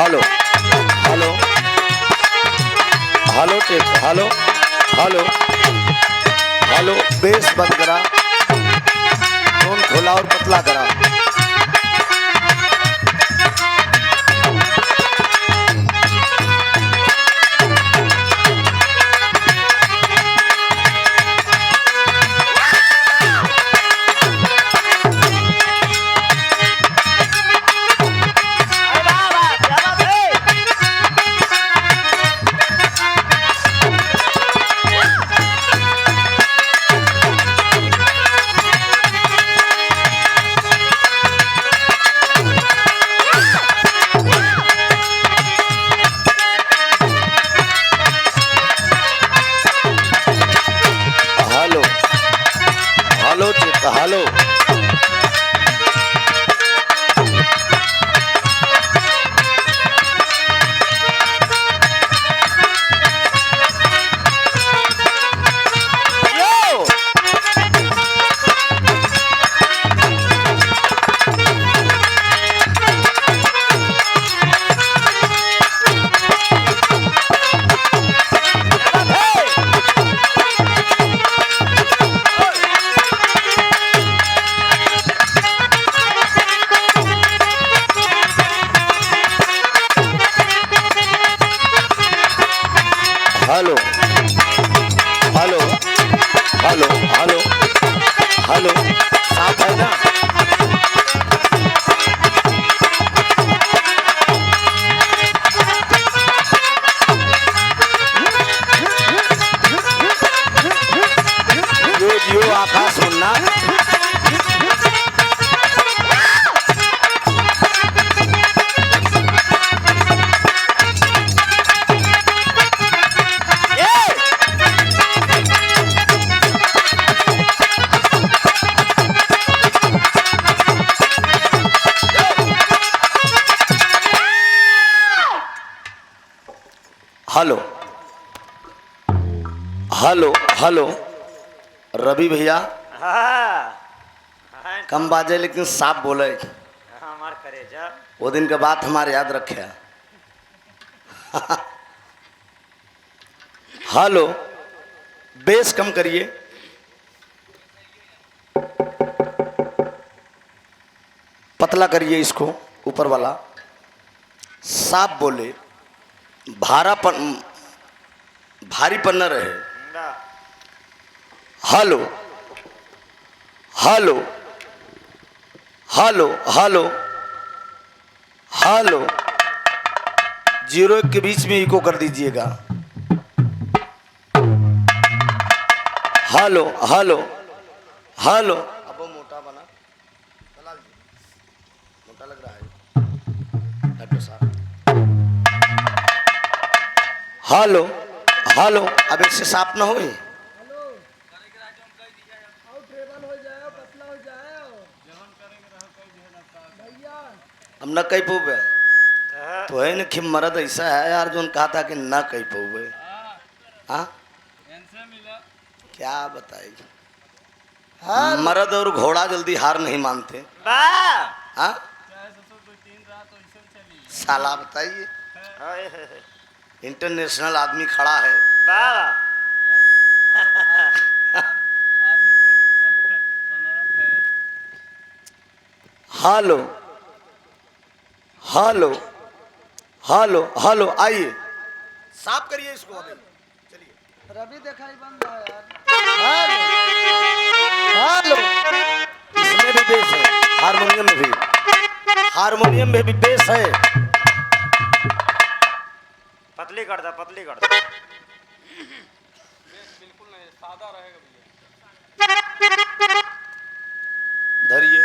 Hello hello hello tape hello hello hello base बंद करा, टोन खोला और पतला करा। Hello hello hello hello hello hello साफ है ना? यो जियो आकाश सुनना। हेलो हेलो हेलो रवि भैया कम बाजे लेकिन साफ बोले। वो दिन के बात हमारे याद रखे। हेलो बेस कम करिए। पतला करिए इसको, ऊपर वाला साफ बोले, भारीपन न रहे। Hello hello hello hello hello zero के बीच में इको कर दीजिएगा। हेलो हेलो हेलो अब वो मोटा बना, मोटा लग रहा है डॉक्टर साहब। हेलो हेलो अब इससे साफ ना होई। हम न कही पोबे तो है न कि मर्द ऐसा है यार जो कहा था कि न कही पोबे। हाँ क्या बताएगी, मर्द और घोड़ा जल्दी हार नहीं मानते। हाँ साला बताइए, इंटरनेशनल आदमी खड़ा है। हेलो हेलो हेलो हेलो आइए साफ करिए इसको अभी। चलिए रवि दिखाई बंद है यार। हेलो इसमें भी बेस है, हारमोनियम में भी, हारमोनियम में भी बेस है। पतली कर दो, पतली कर दो। बिल्कुल नहीं, सादा रहेगा भैया। धरिए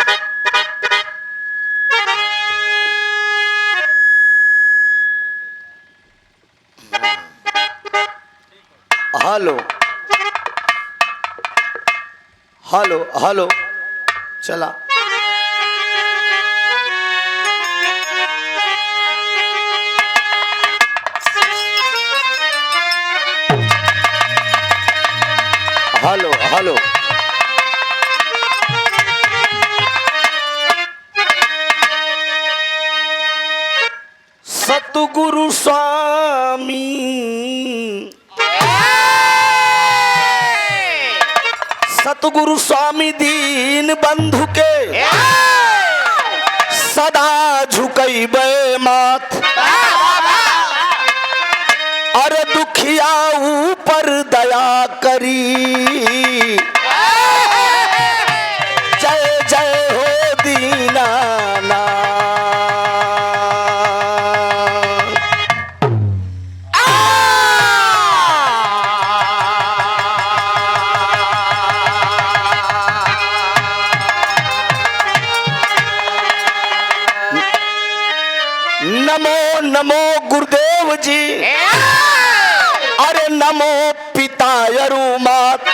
हेलो हेलो हेलो चला। हेलो हेलो सत्य सतगुरु स्वामी सतगुरु स्वामी दीन बंधु के सदा झुकैबे माथ अरे दुखिया ऊपर दया करी जय जय हो दीनानाथ। नमो नमो गुरुदेव जी अरे नमो पिता यरुमात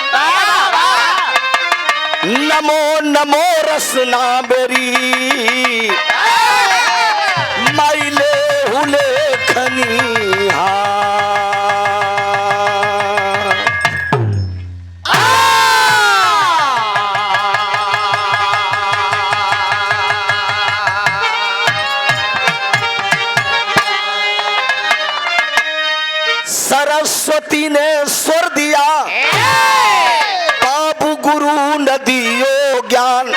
नमो नमो रसना बेरी माइले हुले खनिहा सरस्वती ने स्वर दिया बाबू गुरु न दियो ज्ञान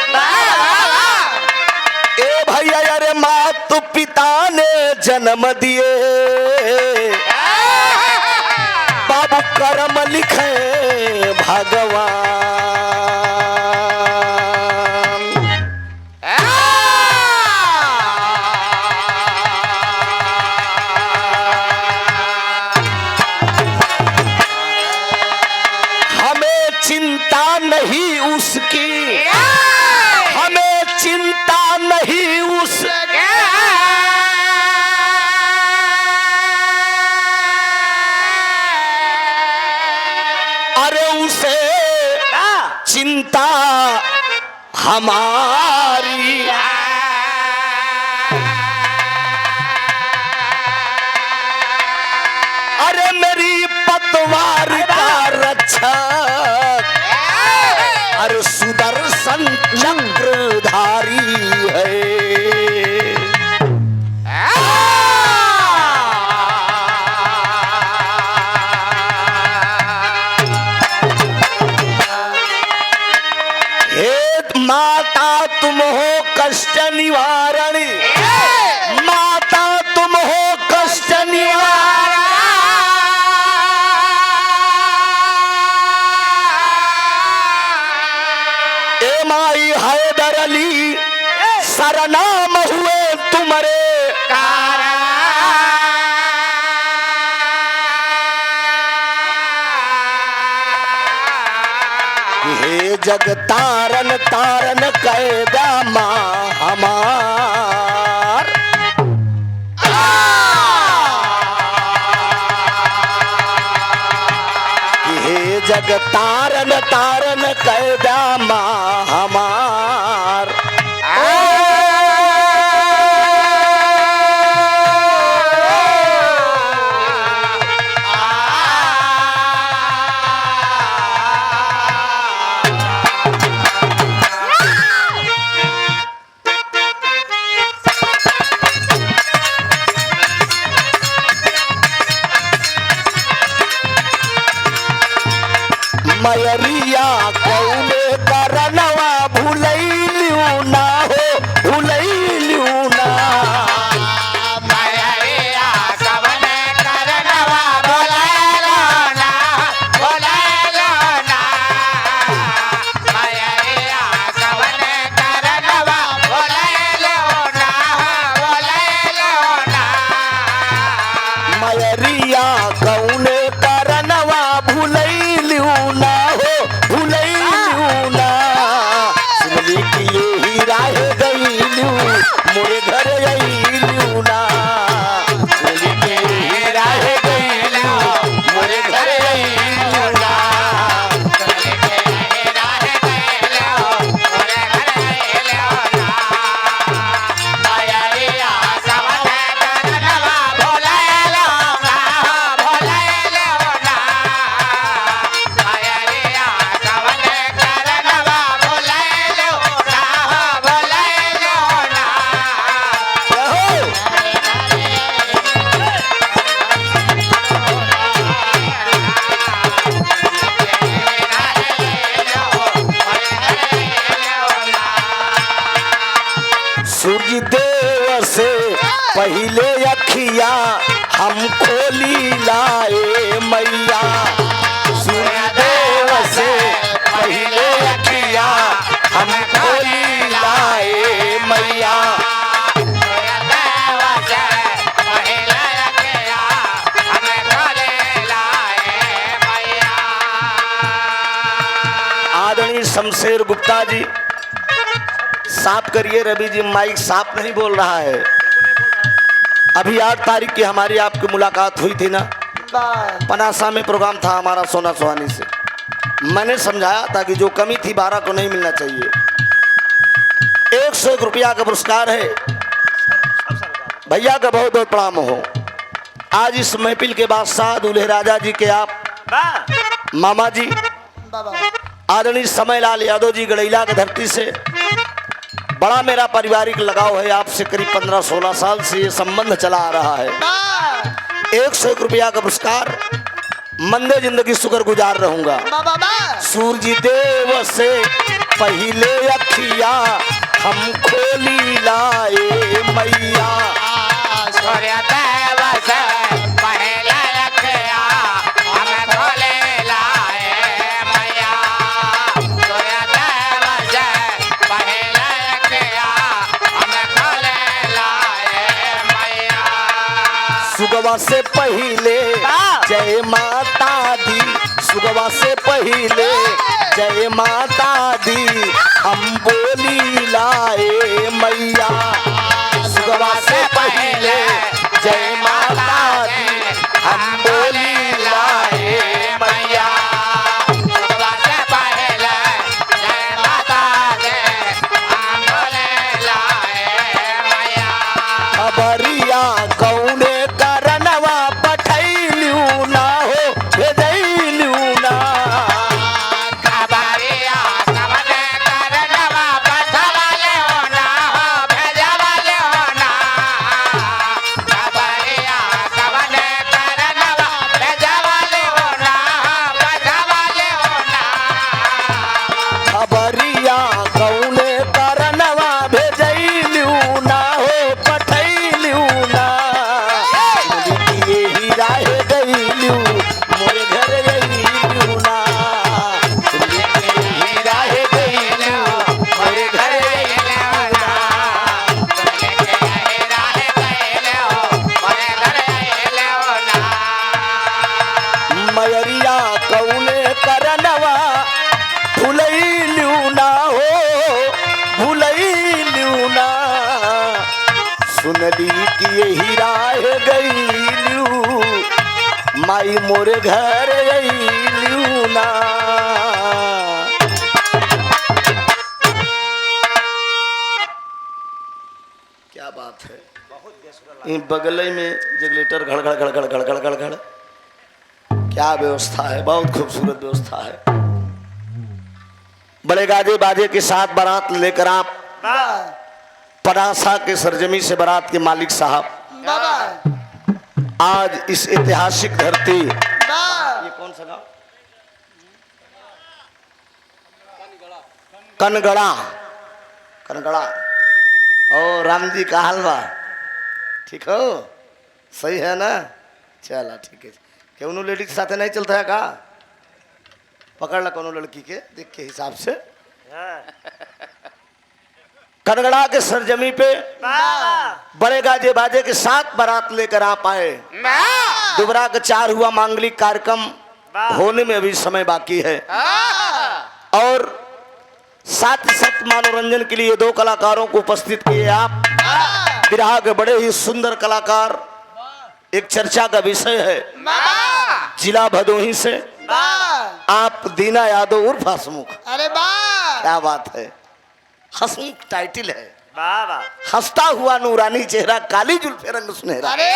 ए भैया अरे मातु पिता ने जन्म दिए बाबू कर्म लिखे भगवान। चिंता नहीं उसकी हमें चिंता नहीं उस अरे उसे चिंता हमारी अरे मेरी पतवार का रक्षक अरे सुदर्शन चक्रधारी है। हे माता तुम हो कष्ट निवारण माता तुम हो कष्ट निवारण माई हैदर अली सरनाम हुए तुम्हारे हे जग तारन तारन कैदा माँ हमार हे जग तारन तारन कैदा माँ हमार। मयरिया कौने करनवा भूलैलियो ना हो भूलैलियो ना मयरिया कौने करनवा भूलैलियो ना भूलैलियो ना मयरिया कौने करनवा भूलैलियो ना भूलैलियो ना मयरिया कौने करनवा भूलैलियो ना मोरे घर अइलू ना मोरे घर अइलू ना भोला पहले अखिया हम खोली लाए मैया सूर्यदेव से पहले अखिया हम खोली लाए मैया। आदरणीय शमशेर गुप्ता जी, साफ करिए रवि जी, माइक साफ नहीं बोल रहा है। अभी 8 तारीख की हमारी आपकी मुलाकात हुई थी ना, पनासा में प्रोग्राम था हमारा सोना सुहानी से। मैंने समझाया था कि जो कमी थी 12 को नहीं मिलना चाहिए। 101 रुपया का पुरस्कार है। भैया का बहुत बहुत प्रणाम हो। आज इस महफिल के बादशाह दूल्हे राजा जी के आप मामा जी आदरणीय समय लाल यादव जी गड़ैला की धरती से बड़ा मेरा पारिवारिक लगाव है आपसे। करीब 15-16 साल से ये संबंध चला आ रहा है। 101 रुपया का पुरस्कार, मंदे जिंदगी शुक्र गुजार रहूंगा। सूरज देव से पहले अखिया हम खोली लाए मैया सुगवा से पहले जय माता दी, सुगवा से पहले जय माता दी हम बोली लाए मैया। सुगवा से पहले जय माता दी हम बोली लाए मैया। खबरिया कौने करनवा पठैलू ना हो भेजैलू ना। खबरिया कौने करनवा भेजैलू ना हो पठैलू ना। यही राह गईलू मोरे घर अइलू ना। यही राह गईलू मोरे घर अइलू ना। मयरिया कौने करनवा भुलैलू ना हो भुलैलू ना। सुनली कि यही राह गईलू माई मोरे घर अइलू ना। क्या बात है। इन बगल में जगलेटर घड़ घड़ घड़ घड़ घड़ घड़ घड़ घड़, क्या व्यवस्था है, बहुत खूबसूरत व्यवस्था है। बड़े गाजे बाजे के साथ बारात लेकर आप पनासा के सरजमी से बारात के मालिक साहब आज इस ऐतिहासिक धरती, ये कौन सा गांव? कनगड़ा। कनगड़ा। और राम जी का हलवा ठीक हो, सही है ना? चला ठीक है। क्यों लेडी के साथ नहीं चलता है का? पकड़ ला कोनो लड़की के देख के हिसाब से। कनगड़ा के सरजमी पे बड़े गाजे बाजे के साथ बारात लेकर आप आए। दुबरा का 4 हुआ मांगलिक कार्यक्रम होने में अभी समय बाकी है। और साथ ही साथ मनोरंजन के लिए 2 कलाकारों को उपस्थित किए आप। बिरहा के बड़े ही सुंदर कलाकार, एक चर्चा का विषय है। जिला भदोही से आप दीना यादव उर्फ हसमुख। अरे वाह, क्या बात है। हसमुख टाइटल है। वाह हंसता हुआ नूरानी चेहरा, काली जुल्फे रंग सुनहरा। अरे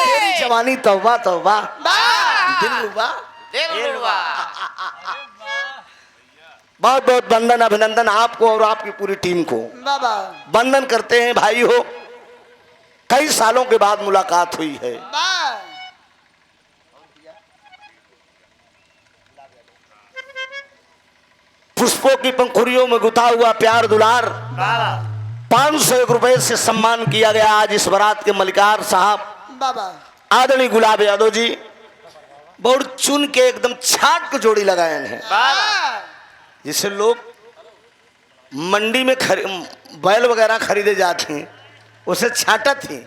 तेरी जवानी तौबा तौबा, दिलरुबा। बहुत बहुत वंदन अभिनंदन आपको और आपकी पूरी टीम को बाबा वंदन करते हैं। भाई हो, कई सालों के बाद मुलाकात हुई है। पुष्पों की पंखुड़ियों में गुथा हुआ प्यार दुलार 501 रुपए से सम्मान किया गया। आज इस बारात के मलिकार साहब बाबा आदरणीय गुलाब यादव जी बहुत चुन के एकदम छाट के जोड़ी लगाए हैं, जिसे लोग मंडी में बैल वगैरह खरीदे जाते हैं उसे छाटा थी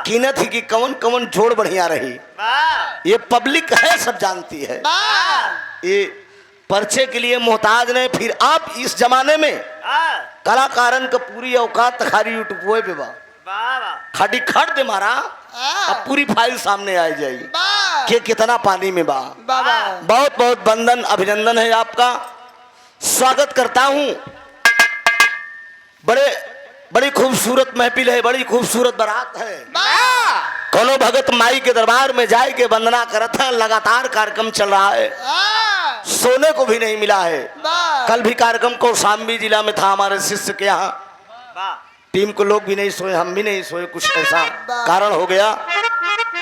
कीनत थी कि कौन कौन जोड़ बढ़िया रही। ये पब्लिक है, सब जानती है, ये पर्चे के लिए मोहताज नहीं। फिर आप इस जमाने में कलाकारन का पूरी औकात खाली यूट्यूब पे बा खाटी खट दे मारा, अब पूरी फाइल सामने आ जाएगी कि कितना पानी में बा। बहुत बहुत वंदन अभिनंदन है आपका, स्वागत करता हूं। बड़ी खूबसूरत महफिल है, बड़ी खूबसूरत बारात है। कोनो भगत माई के दरबार में जाए के वंदना करत है। लगातार कार्यक्रम चल रहा है, सोने को भी नहीं मिला है। कल भी कार्यक्रम कौशाम्बी जिला में था हमारे शिष्य के यहाँ, टीम को लोग भी नहीं सोए, हम भी नहीं सोए, कुछ ऐसा कारण हो गया।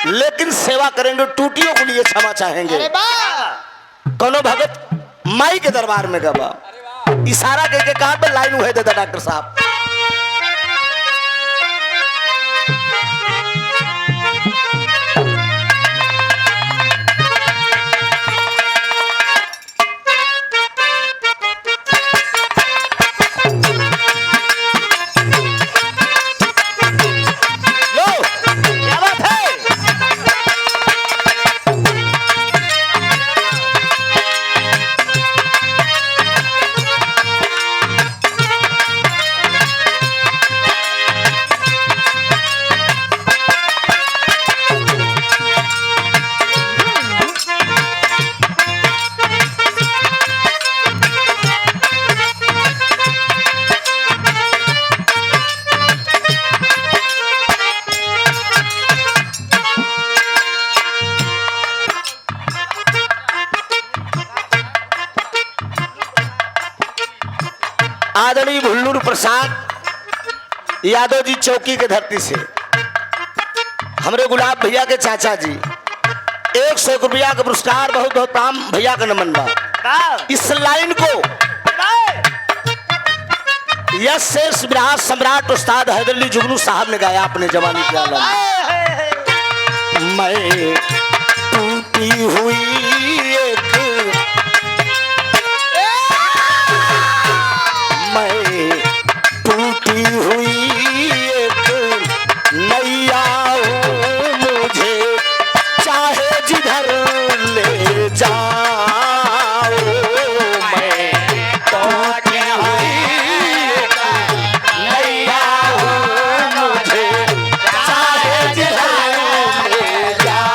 लेकिन सेवा करेंगे, टूटियों के लिए क्षमा चाहेंगे। कोनो भगत माई के दरबार में गवा इशारा करके कहा पे लाइन हुए देता डॉक्टर साहब। आदरणीय भुल्लूर प्रसाद यादव जी चौकी के धरती से हमरे गुलाब भैया के चाचा जी 100 रुपया का पुरस्कार, बहुत बहुत काम भैया का नमन बा। इस लाइन को यश शेष विराज सम्राट उस्ताद हैदर अली जुगनू साहब ने गाया अपने जवानी के आलम। मैं टूटी हुई एक टूटी हुई एक नैया हूँ, मुझे चाहे जिधर ले जाओ। मैं टूटी हुई एक नैया हूँ, मुझे चाहे जिधर ले जाओ।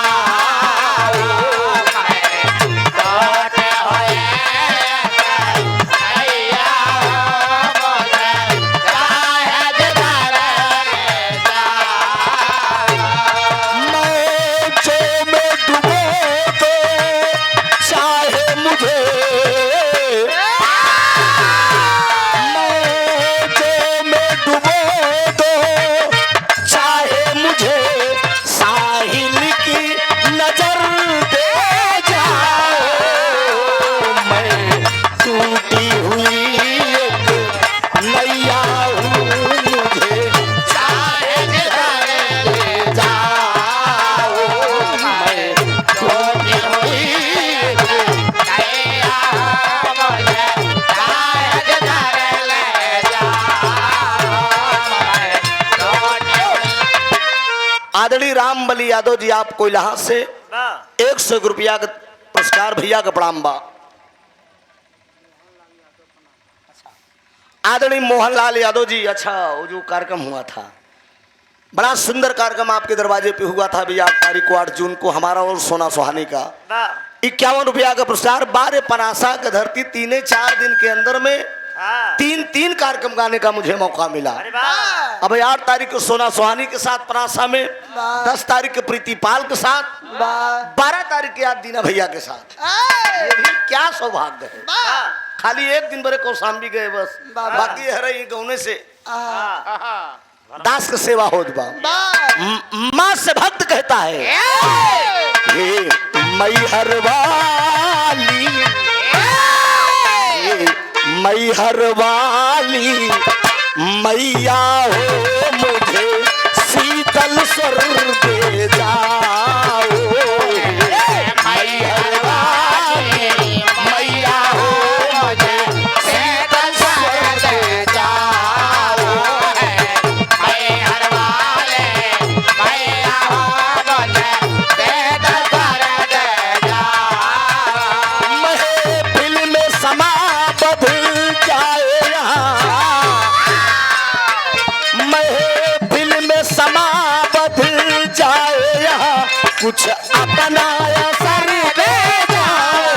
आदरणीय राम बली यादव जी आपको इलाहाबाद से 100 रुपया का पुरस्कार भैया का प्रणाम बा। आदरणीय मोहनलाल यादव जी, अच्छा वो जो कार्यक्रम हुआ था बड़ा सुंदर कार्यक्रम आपके दरवाजे पे हुआ था भैया, 8 तारीख को 8 जून को हमारा और सोना सुहानी का 51 रुपया का पुरस्कार। बारे पनासा का धरती 3-4 दिन के अंदर में 3 कार्यक्रम गाने का मुझे मौका मिला। अब 8 तारीख को सोना सुहानी के साथ पनासा में, 10 तारीख को प्रीतिपाल के साथ, 12 तारीख के आज दीना भैया के साथ। ये भी क्या सौभाग्य है। खाली एक दिन बड़े कौशाम्बी गए बस, बाकी है रही गौने से दास का सेवा होत बा। माँ से भक्त कहता है हे मैहर वाली, मैहर वाली मैया हो मुझे शीतल स्वर दे जाओ। मैहर वाली मैया हो मुझे शीतल स्वर दे जाओ। मैहर वाले मैया हो मुझे शीतल स्वर दे जाओ। महफिल में समा बदल जाए यहाँ, महफिल में समा बदल जाए यहाँ, कुछ अपना असर दे जाओ।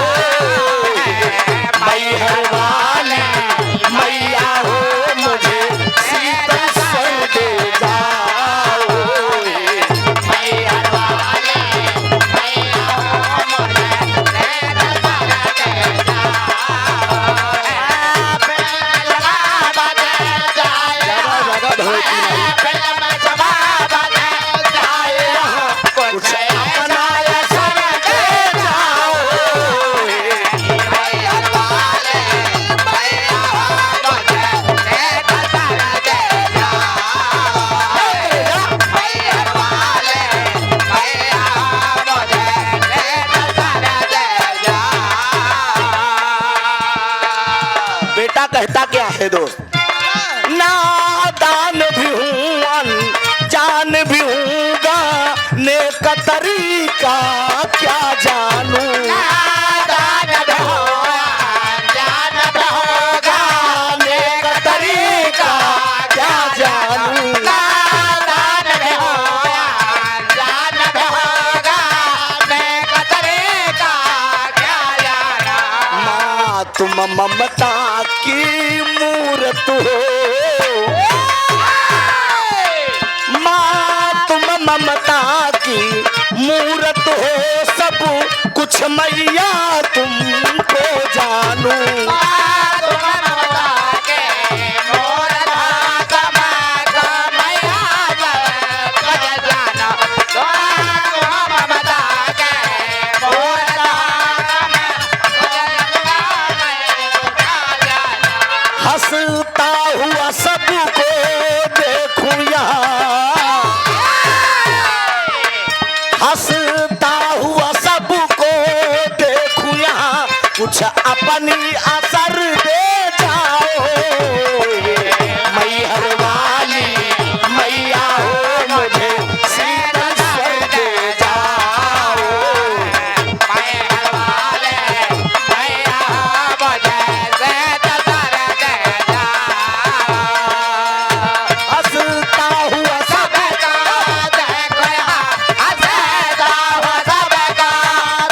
मैहर वाली मैया हो मुझे शीतल स्वर दे जाओ। मैहर वाले मैया हो मुझे शीतल स्वर दे जाओ। फिल्म समा बदल जाए यहाँ, कुछ अपना असर दे जाओ। मैहर वाले मैया हो मुझे शीतल स्वर दे जाओ। मैहर वाले मैया हो मुझे शीतल स्वर दे जाओ। बेटा कहता क्या है दोस्त, नादान भी हूँ अनजान भी हूँगा, नेक तरीका क्या जानूं। नादान भी हूँ अनजान भी हूँगा, नेक तरीका क्या जानूं। नादान भी हूँ अनजान भी हूँगा, नेक तरीका क्या जाना। माँ तुम ममता की मूरत हो, माँ तुम ममता की मूरत हो, सब कुछ मैया तुमको जानूं। तुम ममता के मूरत कमा मैया तुझ जाना। तुम ममता के मूरत कमा जाना। हंसता हुआ सबको देखूं यहाँ, हंसता हुआ सबको देखूं यहाँ, कुछ अपनी असर दे जाओ। मैहर वाली मैया हो मुझे शीतल स्वर दे जाओ। मैहर वाले मैया हो मुझे शीतल स्वर दे जाओ। हंसता हुआ सब सबका देखो यहाँ, हंसता हुआ सबका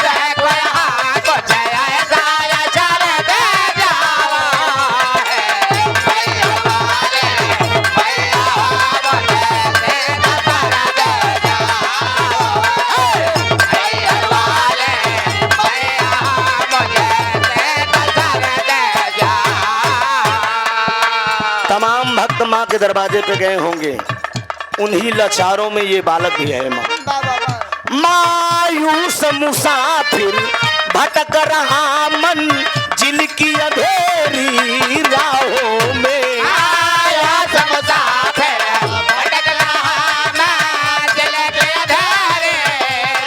देखो यहाँ, कुछ ऐसा अचल दे जाओ। मैहर वाले मैया हो मुझे शीतल स्वर दे जाओ। मैहर वाले मैया हो मुझे शीतल स्वर दे जाओ। तमाम भक्त माँ के दरवाजे पे गए होंगे, उन्हीं लाचारों में ये बालक भी है। माँ मायूस मुसाफिर भटक रहा मन, जिल की अंधेरी राहों में। आया मुसाफिर भटक रहा मंजिल के अंधेरे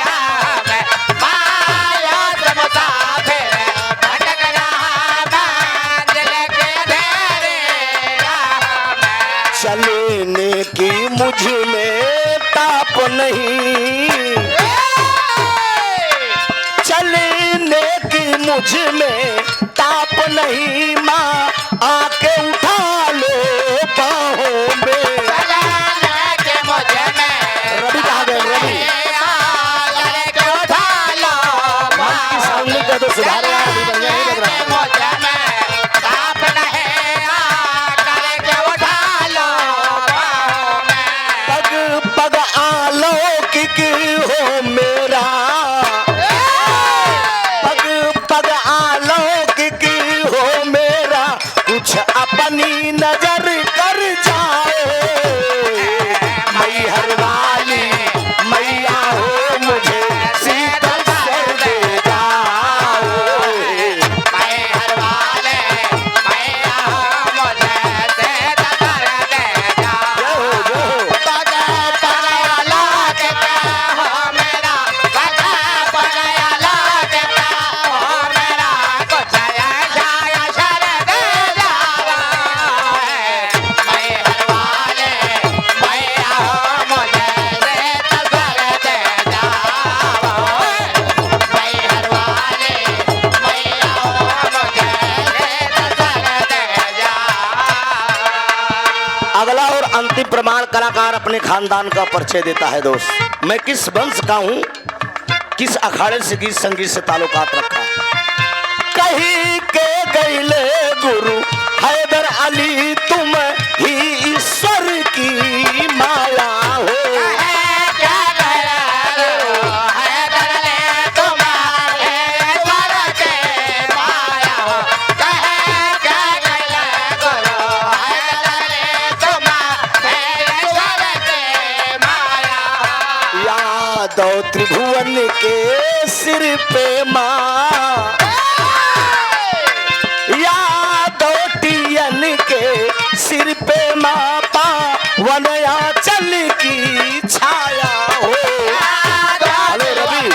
राह में। आया मुसाफिर भटक रहा मंजिल के अंधेरे राह में। चलने की मुझ में ताप नहीं, चलने की मुझ में ताप नहीं, माँ आके उठा लो बाहों में। चलने के मुझ में रवि कहाँ गए रवि? आकर के उठा लो मन की सामने का तो सुधार यार अभी बढ़िया नहीं लग रहा। मुझ में ताप नहीं, आकर के उठा लो बाहों में। पग पग अलौकिक हो मेरा, पग पग अलौकिक हो मेरा, कुछ अपनी नजर कर जाओ। मैहर वाली मैया हो मुझे शीतल स्वर दे जाओ। मैहर वाले मैया हो मुझे शीतल स्वर अपने खानदान का परिचय देता है दोस्त। मैं किस वंश का हूँ, किस अखाड़े से, किस संगीत से ताल्लुकात रखा। कहीं के गैले गुरु हैदर अली तुम ही ईश्वर की माया हो। यादव त्रिभुवन के सिर पे माँ, यादव टियन के सिर पे माँ पावनया चल की छाया हो। हेलो रवि,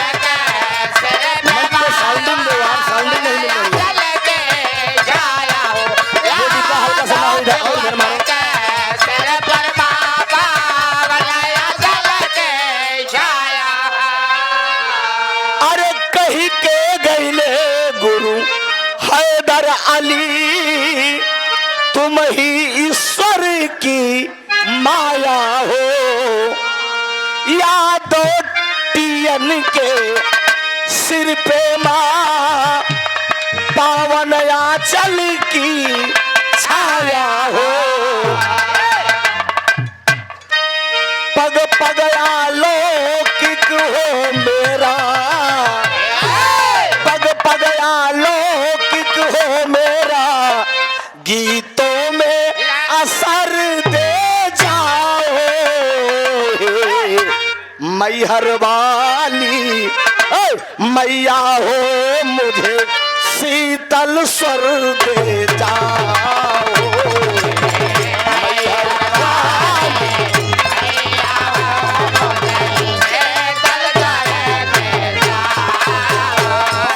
मंच पे साउंडिंग दो यार, साउंडिंग नहीं मिल रही है। ये दीपा हल्का सा ना इधर और इधर मारो। अरे कहीं के गैले गुरु हैदर अली तुम ही ईश्वर की माया हो। यादव टियन के सिर पे माँ पावनया चल की छाया हो। पग पग आलौकिक हो मेरा, पग पग आलौकिक हो मेरा, गीतों में असर दे जाओ। मैहर वाली मैया हो मुझे शीतल स्वर दे जाओ। मैहर वाली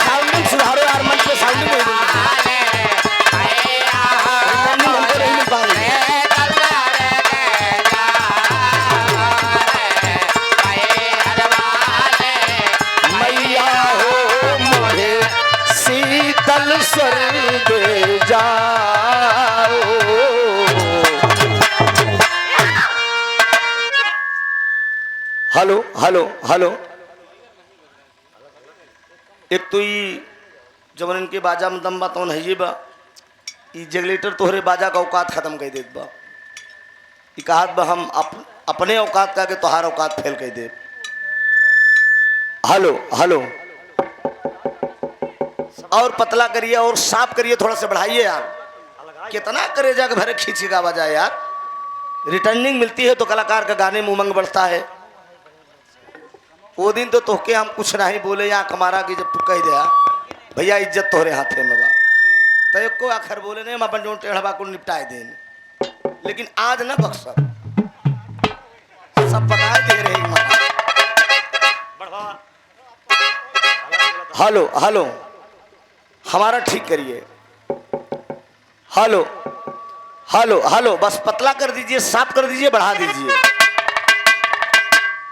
साउंडिंग सुधारो यार, मंच पे साउंडिंग नहीं मिल रही। रिकॉर्डिंग हमको नहीं मिल पा रही। मैया हो मुझे शीतल स्वर दे जाओ। हेलो हेलो हेलो, एक तो ई जब इनके बाजा में दम बा तौन है बा, ई जगलेटर तोहरे बाजा का औकात खत्म कर देत बा। ई कहत बा हम अपने औकात का के तोहार औकात फेल कर दे। हेलो हेलो, और पतला करिए और साफ करिए, थोड़ा सा बढ़ाइए यार। कितना करे जाके भरे खींच का बजा यार। रिटर्निंग मिलती है तो कलाकार का गाने में उमंग बढ़ता है। वो दिन तो तोहके हम कुछ नहीं बोले यहाँ कमारा की, जब तू कह दिया भैया इज्जत तोहरे हाथे में बा, तो एक को आखिर बोले नहीं हम अपन जो टेढ़वा को निपटाए दें। लेकिन आज ना बक्सर सब बताए दे रहे हैं। हेलो हेलो, हमारा ठीक करिए। हेलो हेलो हेलो, बस पतला कर दीजिए, साफ कर दीजिए, बढ़ा दीजिए।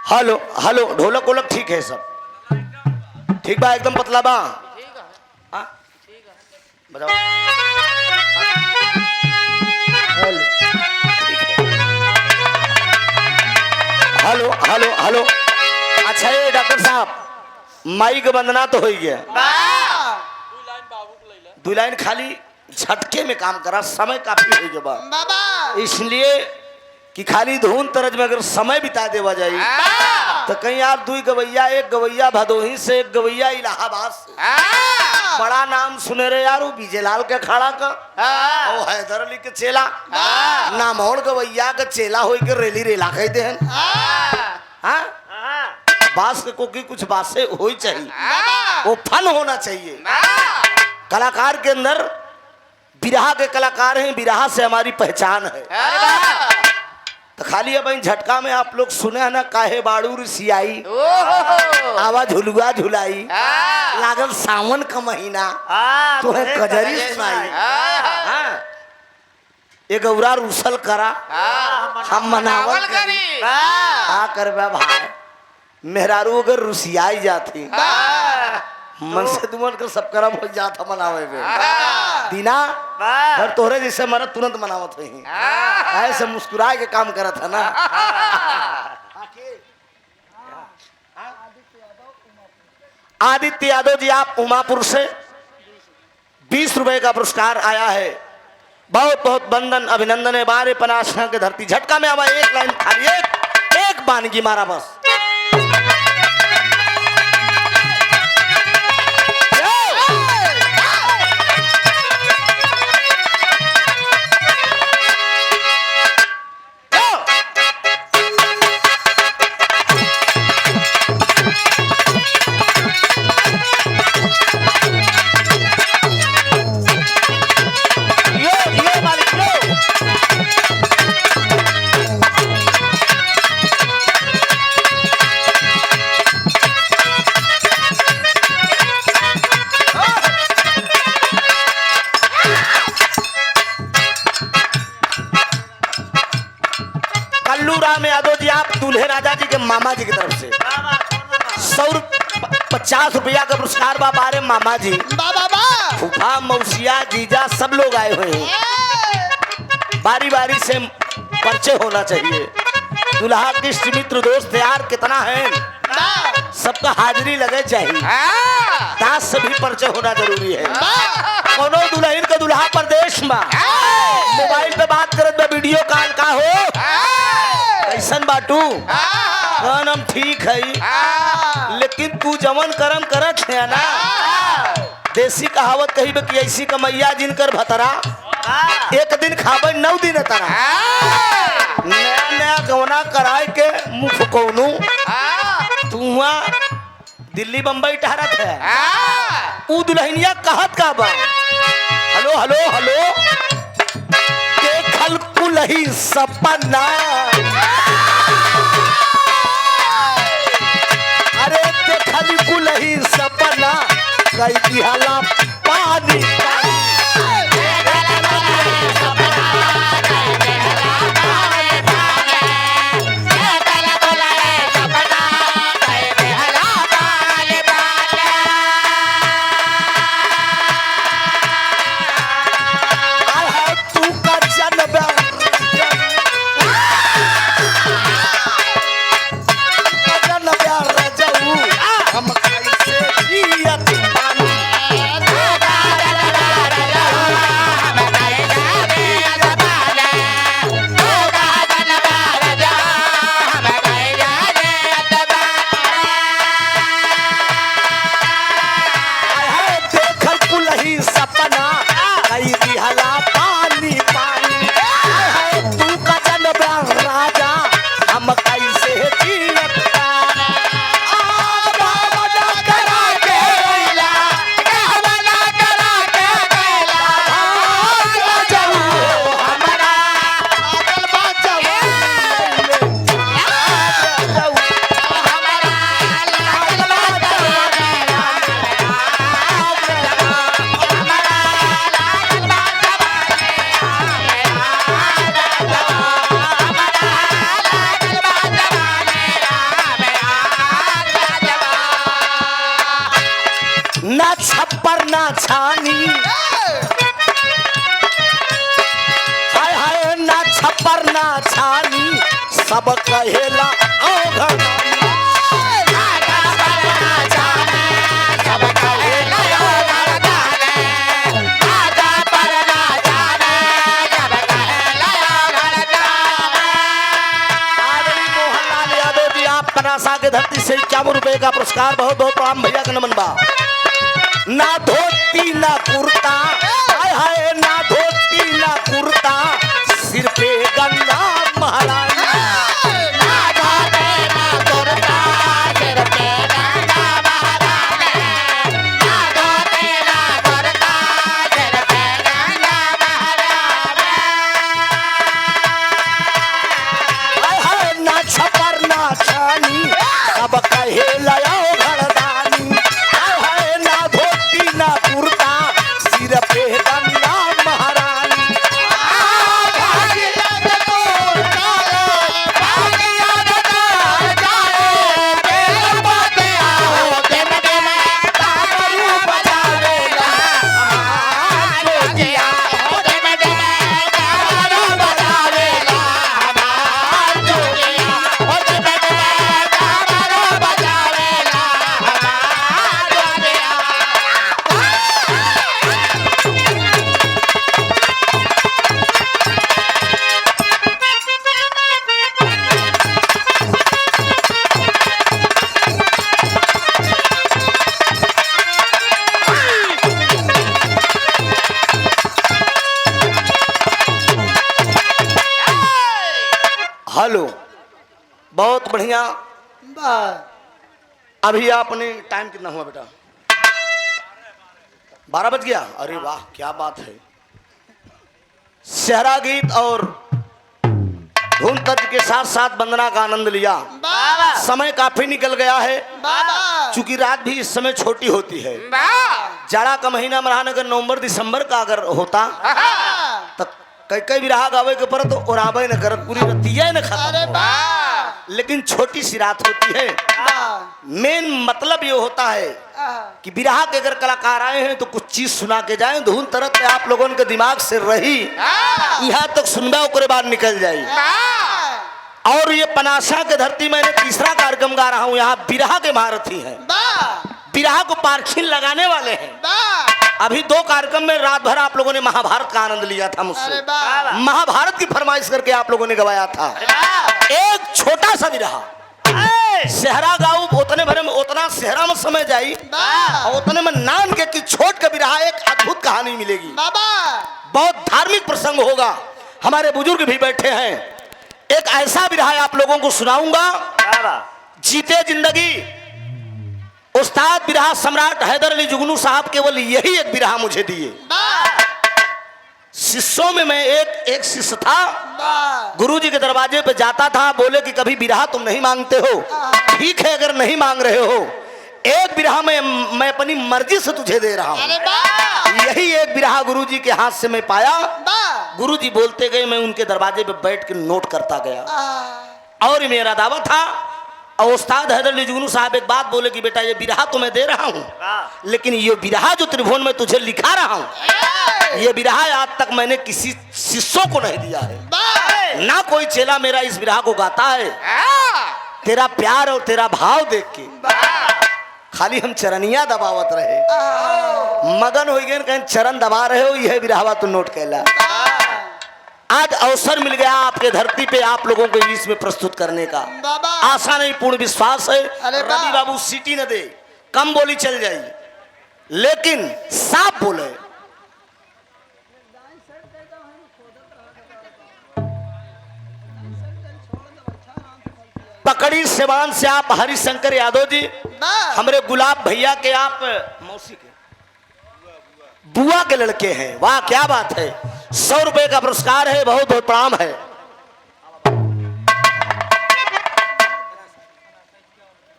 हेलो हेलो, ढोलक वोलक ठीक है सब ठीक बा, एकदम पतला बा। बताओ हेलो हेलो हेलो। अच्छा ये डॉक्टर साहब माई के वंदना तो हो गया, दो लाइन खाली झटके में काम करा, समय काफी हो गया बा। इसलिए कि खाली धुन तरज में अगर समय बिता देवा जाए तो कहीं आप दुई गवैया, एक गवैया भदोही से, एक गवैया इलाहाबाद से। बड़ा नाम सुने रे यार, बीजेलाल के अखाड़ा का और हैदर अली के चेला नामौड़ गवैया का चेला हो के रेली रेला कहते हैं। बास के कोकी कुछ बातें हो चाहिए, वो फन होना चाहिए। कलाकार के अंदर बिरहा के कलाकार हैं, बिरहा से हमारी पहचान है। तो खाली अब झटका में आप लोग सुने हैं ना, काहे बाड़ू रिसियाई आवाज झुलुआ झुलाई, लागल सावन का महीना तो है कजरी सुनाई। ये गौरा रूसल करा हम मनावल करी का करबा भाई। मेहरारू अगर रुसियाई जाती मन से दुमन कर सब करम हो जाता मनावे में दीना वाह। घर तोहरे जैसे मरद तुरंत मनावत हुई ऐसे मुस्कुरा के काम करत है ना। आदित्य यादव जी आप उमापुर से 20 रुपए का पुरस्कार आया है। बहुत बहुत वंदन अभिनंदन है। बारे पनाशना के धरती झटका में आवा एक लाइन खाली एक बानगी मारा बस। राम यादव जी आप दूल्हे राजा जी के मामा जी की तरफ से 150 रुपया का पुरस्कार बा। बारे मामा जी फूफा मौसिया जीजा सब लोग आए हुए हैं। बारी बारी से परिचय होना चाहिए। दुल्हा के इष्ट मित्र दोस्त यार कितना है सबका हाजिरी लगे चाहिए। दास से भी परिचय होना जरूरी है। कोनो दुल्हन का दुल्हा प्रदेश में मोबाइल पे बात करत बा वीडियो कॉल का हो कैसन बाटू हम ठीक है लेकिन तू जवन करम करत है ना। देसी कहावत कही कि ऐसी कमैया जिनकर भतरा एक दिन खाबे 9 दिन तरा। नया नया गवना कराए के मुख कौनू तू दिल्ली बम्बई ठहरत है। ऊ दुल्हनिया कहत का बा हेलो हेलो हेलो देखल कुलही सपना। अरे देखल कुलही सपना कई दिहला पानी ना छप्पर ना छानी। हाय हाय ना छप्पर ना छानी सब कहेला पनासा के धरती से 51 रुपए का पुरस्कार बहुत बहुत प्रणाम भैया का नमन बा। ना धोती ना कुर्ता हाय हाय ना धोती ना कुर्ता सिर पे गंगा महारानी। अब कहे लाओ घरदानी हाय ना धोती ना कुर्ता सिर पे गंगा बढ़िया। वाह अभी आपने टाइम कितना हुआ बेटा? 12 बज गया। अरे वाह क्या बात है। सेहरा गीत और धुन तत्व के साथ साथ वंदना का आनंद लिया। वाह समय काफी निकल गया है, वाह चूंकि रात भी इस समय छोटी होती है। जाड़ा का महीना में अगर नवंबर दिसंबर का अगर होता तो कई कई विरहा गावे के पर तो ओराबे न करत, पूरी रतिया न अरे खत्म। वाह लेकिन छोटी सी रात होती है। मेन मतलब ये होता है कि बिरहा के अगर कलाकार आए हैं तो कुछ चीज सुना के जाएं, धुन तरत पे आप लोगों के दिमाग से रही यहाँ तक सुनबा ओकरे बाद निकल जाई। और ये पनासा के धरती मैंने तीसरा कार्यक्रम गा रहा हूँ। यहाँ बिरहा के महारथी हैं, बिरहा को पारखीन लगाने वाले हैं। अभी 2 कार्यक्रम में रात भर आप लोगों ने महाभारत का आनंद लिया था मुझसे। महाभारत की फरमाइश करके आप लोगों ने गवाया था। एक छोटा सा बिरहा सेहरा गाँव उतने भरे में उतना सेहरा में समय जाई और उतने में नान के कि छोट का बिरहा एक अद्भुत कहानी मिलेगी। बहुत धार्मिक प्रसंग होगा। हमारे बुजुर्ग भी बैठे हैं। एक ऐसा बिरहा आप लोगों को सुनाऊंगा। जीते जिंदगी उस्ताद बिरहा सम्राट हैदर अली जुगनू साहब केवल यही एक बिरहा मुझे दिए। शिष्यों में मैं एक शिष्य था। गुरुजी के दरवाजे पे जाता था, बोले कि कभी बिरहा तुम नहीं मांगते हो? ठीक है अगर नहीं मांग रहे हो, एक बिरहा में मैं अपनी मर्जी से तुझे दे रहा हूँ। यही एक बिरहा गुरुजी के हाथ से मैं पाया। गुरुजी बोलते गए, मैं उनके दरवाजे पे बैठ के नोट करता गया और मेरा दावा था। और उस्ताद हैदर अली जुगनू साहब एक बात बोले कि बेटा ये बिरहा तो मैं दे रहा हूँ, लेकिन ये बिरहा जो त्रिभुवन में तुझे लिखा रहा हूँ, ये बिरहा आज तक मैंने किसी शिष्यों को नहीं दिया है। ना कोई चेला मेरा इस बिरहा को गाता है। तेरा प्यार और तेरा भाव देख के खाली हम चरनिया दबावत रहे, मगन हो गए कहीं चरण दबा रहे हो। यह बिरहावा तू नोट कैला। आज अवसर मिल गया आपके धरती पे आप लोगों के बीच में प्रस्तुत करने का। आशा नहीं पूर्ण विश्वास है रवि बाबू सीटी न दे, कम बोली चल जाए, लेकिन साफ बोले। पकड़ी सेवान से आप हरिशंकर यादव जी, हमारे गुलाब भैया के आप मौसी के बुआ के लड़के हैं। वाह क्या बात है। 100 रुपए का पुरस्कार है, बहुत बहुत प्रणाम है।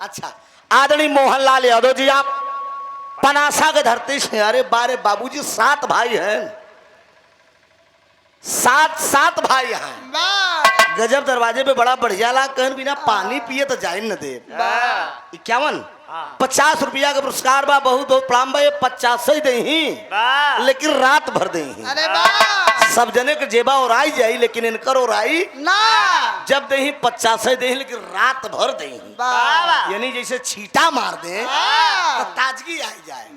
अच्छा आदरणीय मोहनलाल यादव जी, आप पनासा के धरती से। अरे बारे बाबूजी 7 भाई हैं, 7 भाई हैं। गजब दरवाजे पे बड़ा बढ़िया ला कहन बिना पानी पिए तो जाए न दे। 51 50 रुपया का पुरस्कार बा, बहुत बहुत प्रणाम बा। ये 50 ही दे ही, लेकिन रात भर दे ही। सब जने के जेबा और आई जाई, लेकिन इनकर और आई ना। जब दे ही 50 ही दे, लेकिन रात भर दे ही। यानी जैसे छीटा मार दे तो ताजगी आई जाए।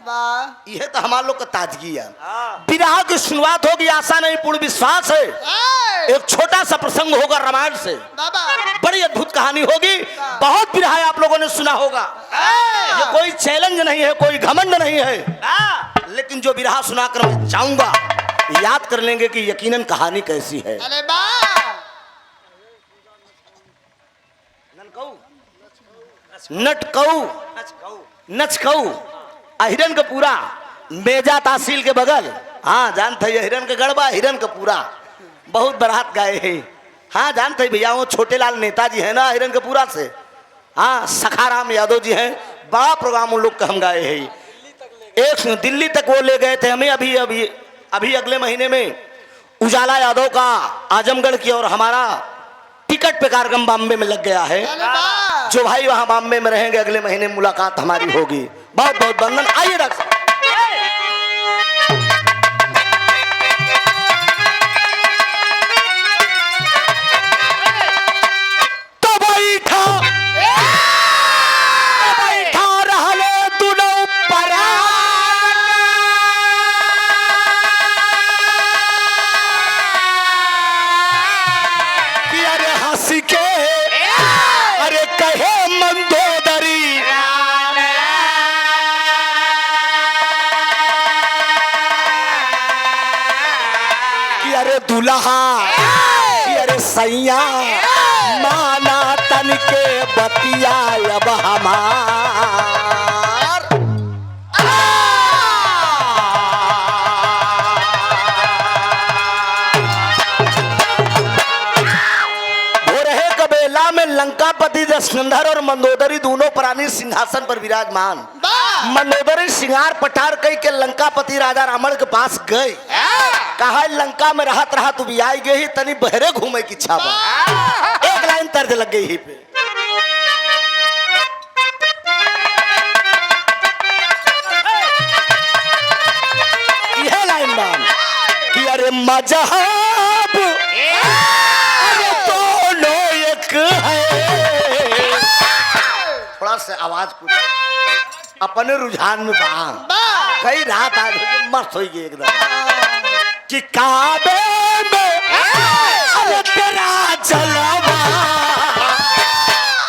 यह तो हमारे लोग का ताजगी है। बिरहा की शुरुआत होगी, आशा नहीं पूर्ण विश्वास है। एक छोटा सा प्रसंग होगा रामायण से, बड़ी अद्भुत कहानी होगी। बहुत बिरहा आप लोगों ने सुना होगा। ये कोई चैलेंज नहीं है, कोई घमंड नहीं है, लेकिन जो बिरहा सुनाकर मैं जाऊंगा याद कर लेंगे कि यकीनन कहानी कैसी है। नचकऊ हिरन का पूरा मेजा तहसील के बगल। हाँ जानते हैं हिरन का गढ़बा, हिरन का पूरा बहुत बरात गाए हैं। हाँ जानते हैं भैया, वो छोटे लाल नेताजी है ना हिरन के पूरा से। हाँ सखाराम यादव जी हैं, बड़ा प्रोग्राम उन लोग का हम गाए हैं। एक दिल्ली तक वो ले गए थे हमें। अभी अगले महीने में उजाला यादव का आजमगढ़ की और हमारा टिकट पे कार्यक्रम बॉम्बे में लग गया है। जो भाई वहां बॉम्बे में रहेंगे अगले महीने मुलाकात हमारी होगी। बहुत बहुत वंदन। आइए डॉक्टर साहब। दुल्हा अरे सैया माना तन मंदोदरी के बतिया अब हमार भोरहे कबेला में लंकापति दशकंधर और मंदोदरी दोनों प्राणी सिंहासन पर विराजमान। मंदोदरी श्रृंगार पटार कई के लंकापति राजा रावण के पास गए। कहा लंका में रहत रहा तू भी आई गई तनी बहरे घूमे की इच्छा बा। एक लाइन तर्ज लग गई ही पे यह लाइन बान कि अरे मजहब अरे दोनों एक है। थोड़ा सा आवाज कुछ अपने रुझान में बा कई रात आज मस्त हो गई एकदम कि काबे में अरे तेरा जलवा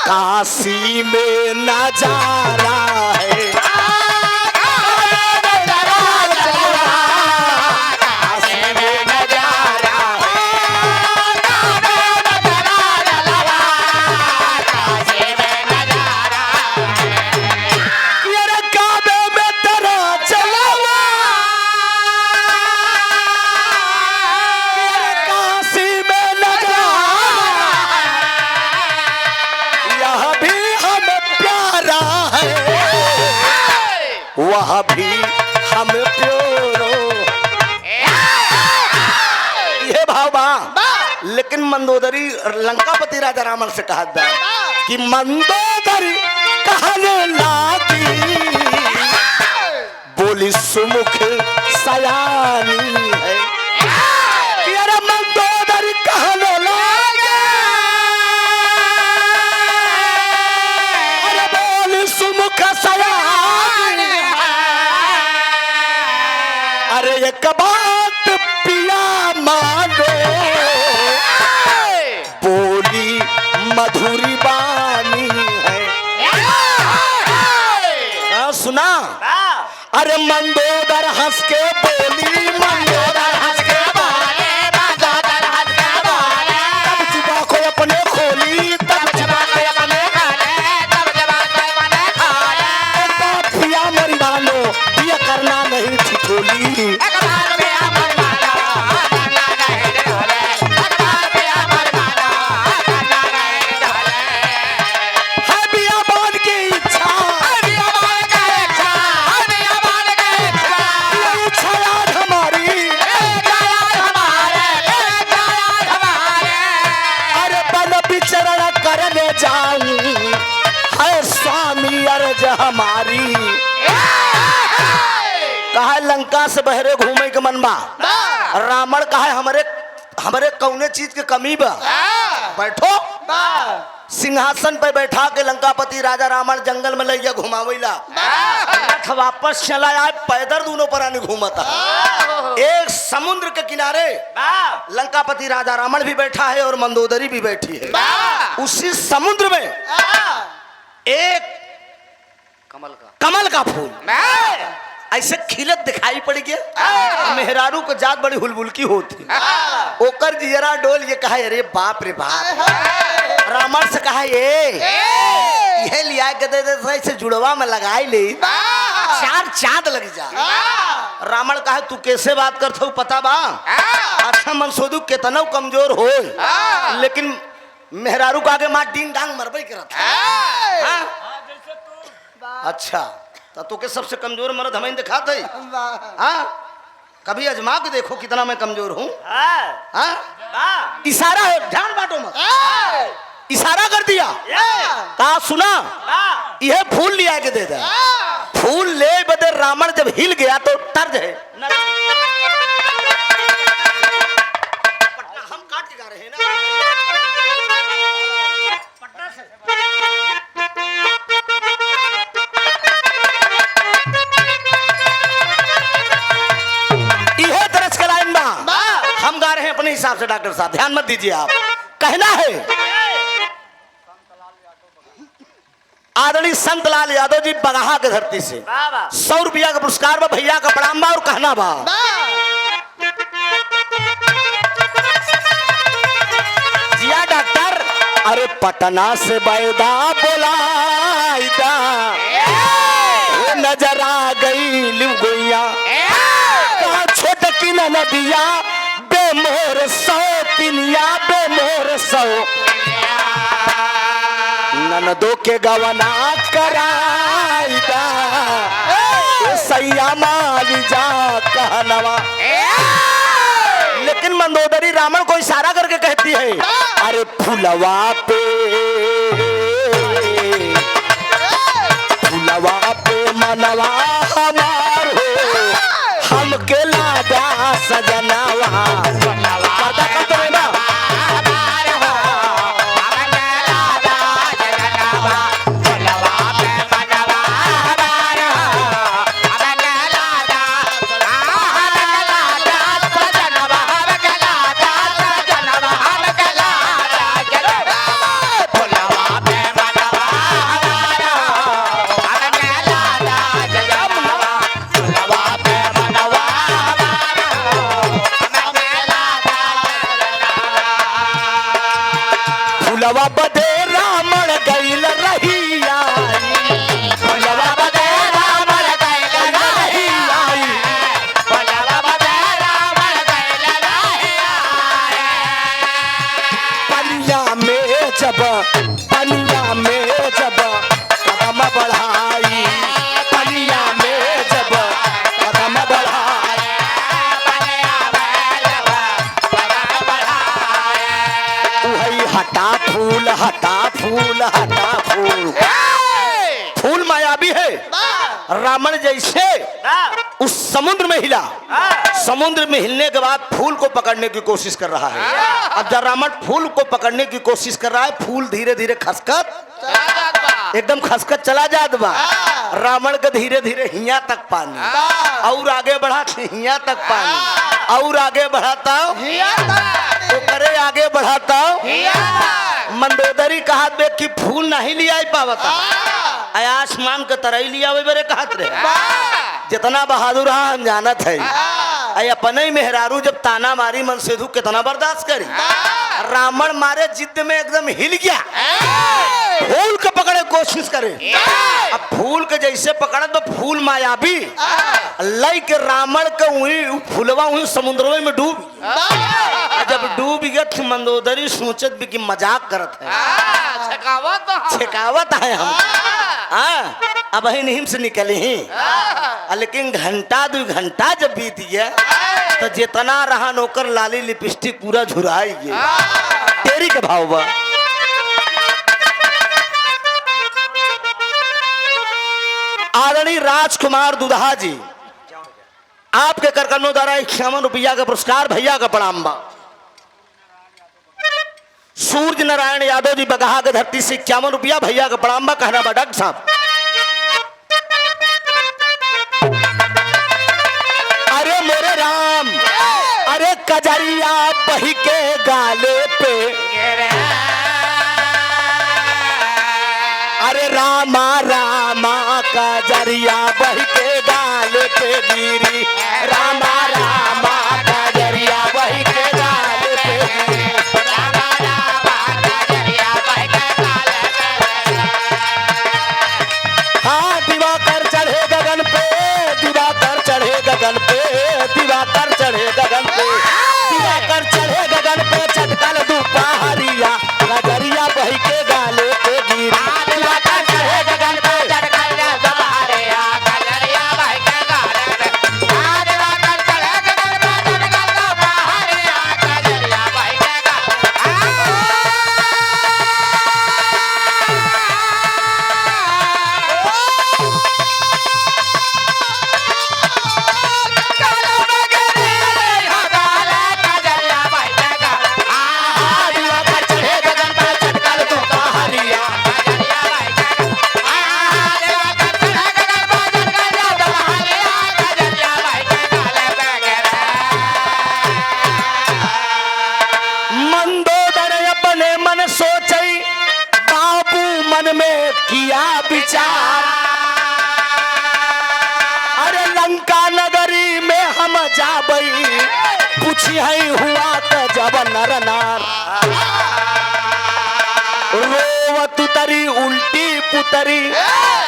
काशी में नजारा है। वह भी हम प्यारो ये भाव बा। लेकिन मंदोदरी लंकापति राजा रावण से कहा था कि मंदोदरी कहने लागी बोली सुमुख सयानी है कि अरे मंदोदरी कहने लागे अरे बोली सुमुख सयानी। अरे एक बात पिया मानो बोली मधुरी बानी है। सुना अरे मंदोदर हंस के बोली मंदोदर हंस के बोले मंदोदर हंस के बोले तब जुबा को अपने खोली तब जुबा को अपने खोले तब जुबा को अपने खोले पिया मरी मानो ये करना नहीं ठिठोली। हमारी कहा लंका से बहरे घूमे के मन बा। रावण कहा हमरे कौने चीज के कमी बा। बैठो सिंहासन पे बैठा के लंकापति राजा रावण जंगल में लैया घुमावेला वापस चला आए पैदल दोनों प्राणी घूमता। एक समुद्र के किनारे लंकापति राजा रावण भी बैठा है और मंदोदरी भी बैठी है। उसी समुद्र में एक कमल का फूल ऐसे खिलत दिखाई पड़ गया। मेहरारू को जात बड़ी हुलबुल की होती ओकर जियरा डोल ये कहा अरे बाप रे बाप। रावण से कहा ये लिया के दे ऐसे जुड़वा में लगाई ले चार चांद लग जा। रावण कहा तू कैसे बात करते हो पता बा। अच्छा मनसोदू कितना कमजोर हो लेकिन मेहरारू को आगे माँ डींग डांग मरबई करत। अच्छा तो के सबसे कमजोर मर्द हमें दिखाते कभी अजमा के देखो कितना मैं कमजोर हूँ। इशारा है ध्यान बांटो मत। इशारा कर दिया कहा सुना यह फूल लिया के दे दे। फूल ले बदे रावण जब हिल गया तो तर्ज है हम काट के गा रहे हैं ना पटना से। हम गा रहे हैं अपने हिसाब से। डॉक्टर साहब ध्यान मत दीजिए आप। कहना है आदरणीय संतलाल यादव जी बगहा के धरती से 100 रुपया का पुरस्कार बा भैया का प्रणाम बा और कहना बा जिया डॉक्टर अरे पटना से बैदा बोलाइदा नजर आ गई गोइया छोट की नदिया बेमोर सौ पिनिया बेमोर सौ ननदो के गवना कराइदा सैया माली जा कहनवा। लेकिन मंदोदरी रावण को इशारा करके कहती है अरे फुलवा पे मनवा हमार हो हमके लादा सजनावा पर्दा कब तो ना फुलवा बदे रामण गइल रहिया फुलवा बदे रामण गइल रहिया फुलवा बदे रामण गइल रहिया पनिया में जब कदम बढ़ाई पनिया में जब कदम बढ़ाई वही हटा फूल हटा फूल हटा फूल फूल मायावी है रावण जैसे उस समुद्र में हिला समुद्र में हिलने के बाद फूल को पकड़ने की कोशिश कर रहा है। अब जब रावण फूल को पकड़ने की कोशिश कर रहा है फूल धीरे धीरे खसखस एकदम खसखस चला जात बा रावण के धीरे धीरे हिया तक पानी और आगे बढ़ा हिया तक पानी और आगे बढ़ाता तो करे आगे बढ़ाता मंदोदरी कहा बे कि फूल नहीं लिया पावता आसमान के तरह लिया बेरे कहत रहे जितना बहादुर हम जानत है अपने मेहरारू जब ताना मारी मन सेधु कितना बर्दाश्त करी रावण मारे जिद में एकदम हिल गया फूल के पकड़े कोशिश करे अब फूल के जैसे पकड़त तो फूल मायावी लई के रावण के वही फूलवा वही समुद्र में डूब जब डूब गया तो मंदोदरी सोचत भी कि मजाक करत है छकावत है हम अब ही नहीं से निकले ही लेकिन घंटा 2 घंटा जब बीत गया तो जितना रहा नौकर लाली लिपस्टिक पूरा झुराई गया तेरी के भाव बा आदरणीय राजकुमार दुधा जी आपके करकर्मों द्वारा 51 रुपया का पुरस्कार भैया का प्रणाम बा। सूर्य नारायण यादव जी बगहा के धरती से 51 रुपया भैया का प्रणाम बा कहना बा डॉक्टर साहब। अरे मेरे राम अरे कजरिया बही के गाले पे अरे रामा रामा कजरिया बही के गाले पे गिरी रामा रामा कजरिया बही के गाले पे गिरी रामा रामा कजरिया बही के गाले पे हाँ दिवाकर चढ़े गगन पे दिवाकर चढ़े गगन पे दिवाकर चढ़े गगन पे दिवाकर चढ़े गगन पे चटकल दुपहरिया कजरिया बही के गाले पे गिरी दिवाकर चढ़े गगन पे चटकल दुपहरिया कजरिया बही के गाले पे दिवाकर चढ़े गगन पे चटकल दुपहरिया कजरिया बही के किया विचार अरे लंका नगरी में हम जाबई पूछी है हुआ तो जब नर नार रोवत उतरी उल्टी पुतरी,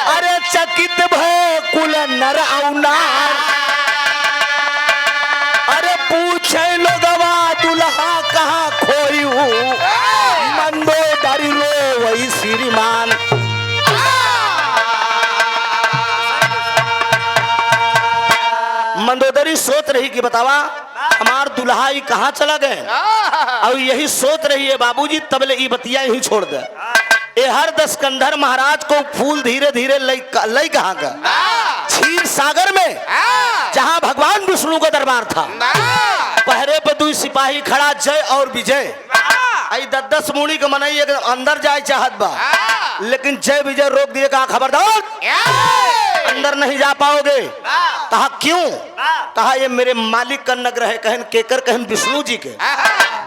अरे चकित भय कुल नर औनार। अरे पूछे लोगवा दुल्हा कहाँ खोई हूँ, मंदोदरी रो वही श्रीमान। मंदोदरी सोच रही कि बतावा हमार दुल्हा ही कहाँ चला गए, और यही सोच रही है बाबूजी तबले ई बतिया ही छोड़ दे। ये हर दस्कंधर महाराज को फूल धीरे धीरे लई कहाँ का, क्षीर सागर में जहाँ भगवान विष्णु का दरबार था। पहरे पे 2 सिपाही खड़ा, जय और विजय। आई 10 मुड़ी के मनई अंदर जाए चाहत बा, लेकिन जय विजय रोक दिए, कहा खबरदार अंदर नहीं जा पाओगे। कहा क्यों? कहा ये मेरे मालिक का नगर है। कहन केकर? कहन विष्णु जी के।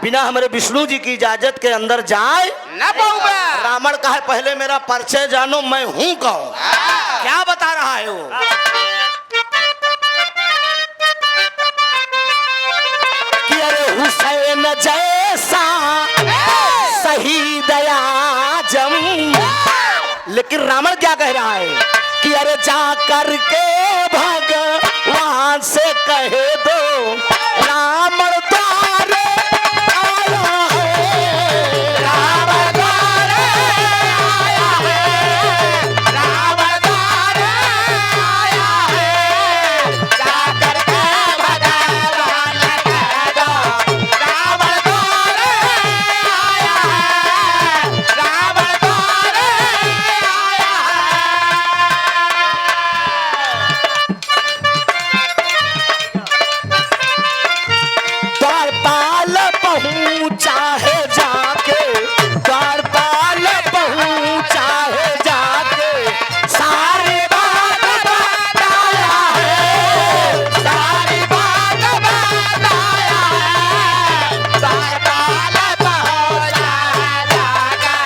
बिना हमारे विष्णु जी की इजाजत के अंदर जाए ना पाऊंगा। रावण कहा पहले मेरा परिचय जानो, मैं हूं कौन। क्या बता रहा है वो? कि अरे हुसैन जैसा शहीद आजम। लेकिन रावण क्या कह रहा है कि अरे जा करके भगवान से कहे दो रावण द्वारे आया है, रावण द्वारे आया है, रावण द्वारे आया है। जा करके भगवान से कहे दो रावण द्वारे आया है, रावण द्वारे आया है। द्वारपाल पहुंचा है जाके, द्वारपाल पहुंचा है जाके, सारी बात बताया है, सारी बात बताया है। द्वारपाल पहुंचा है जाके,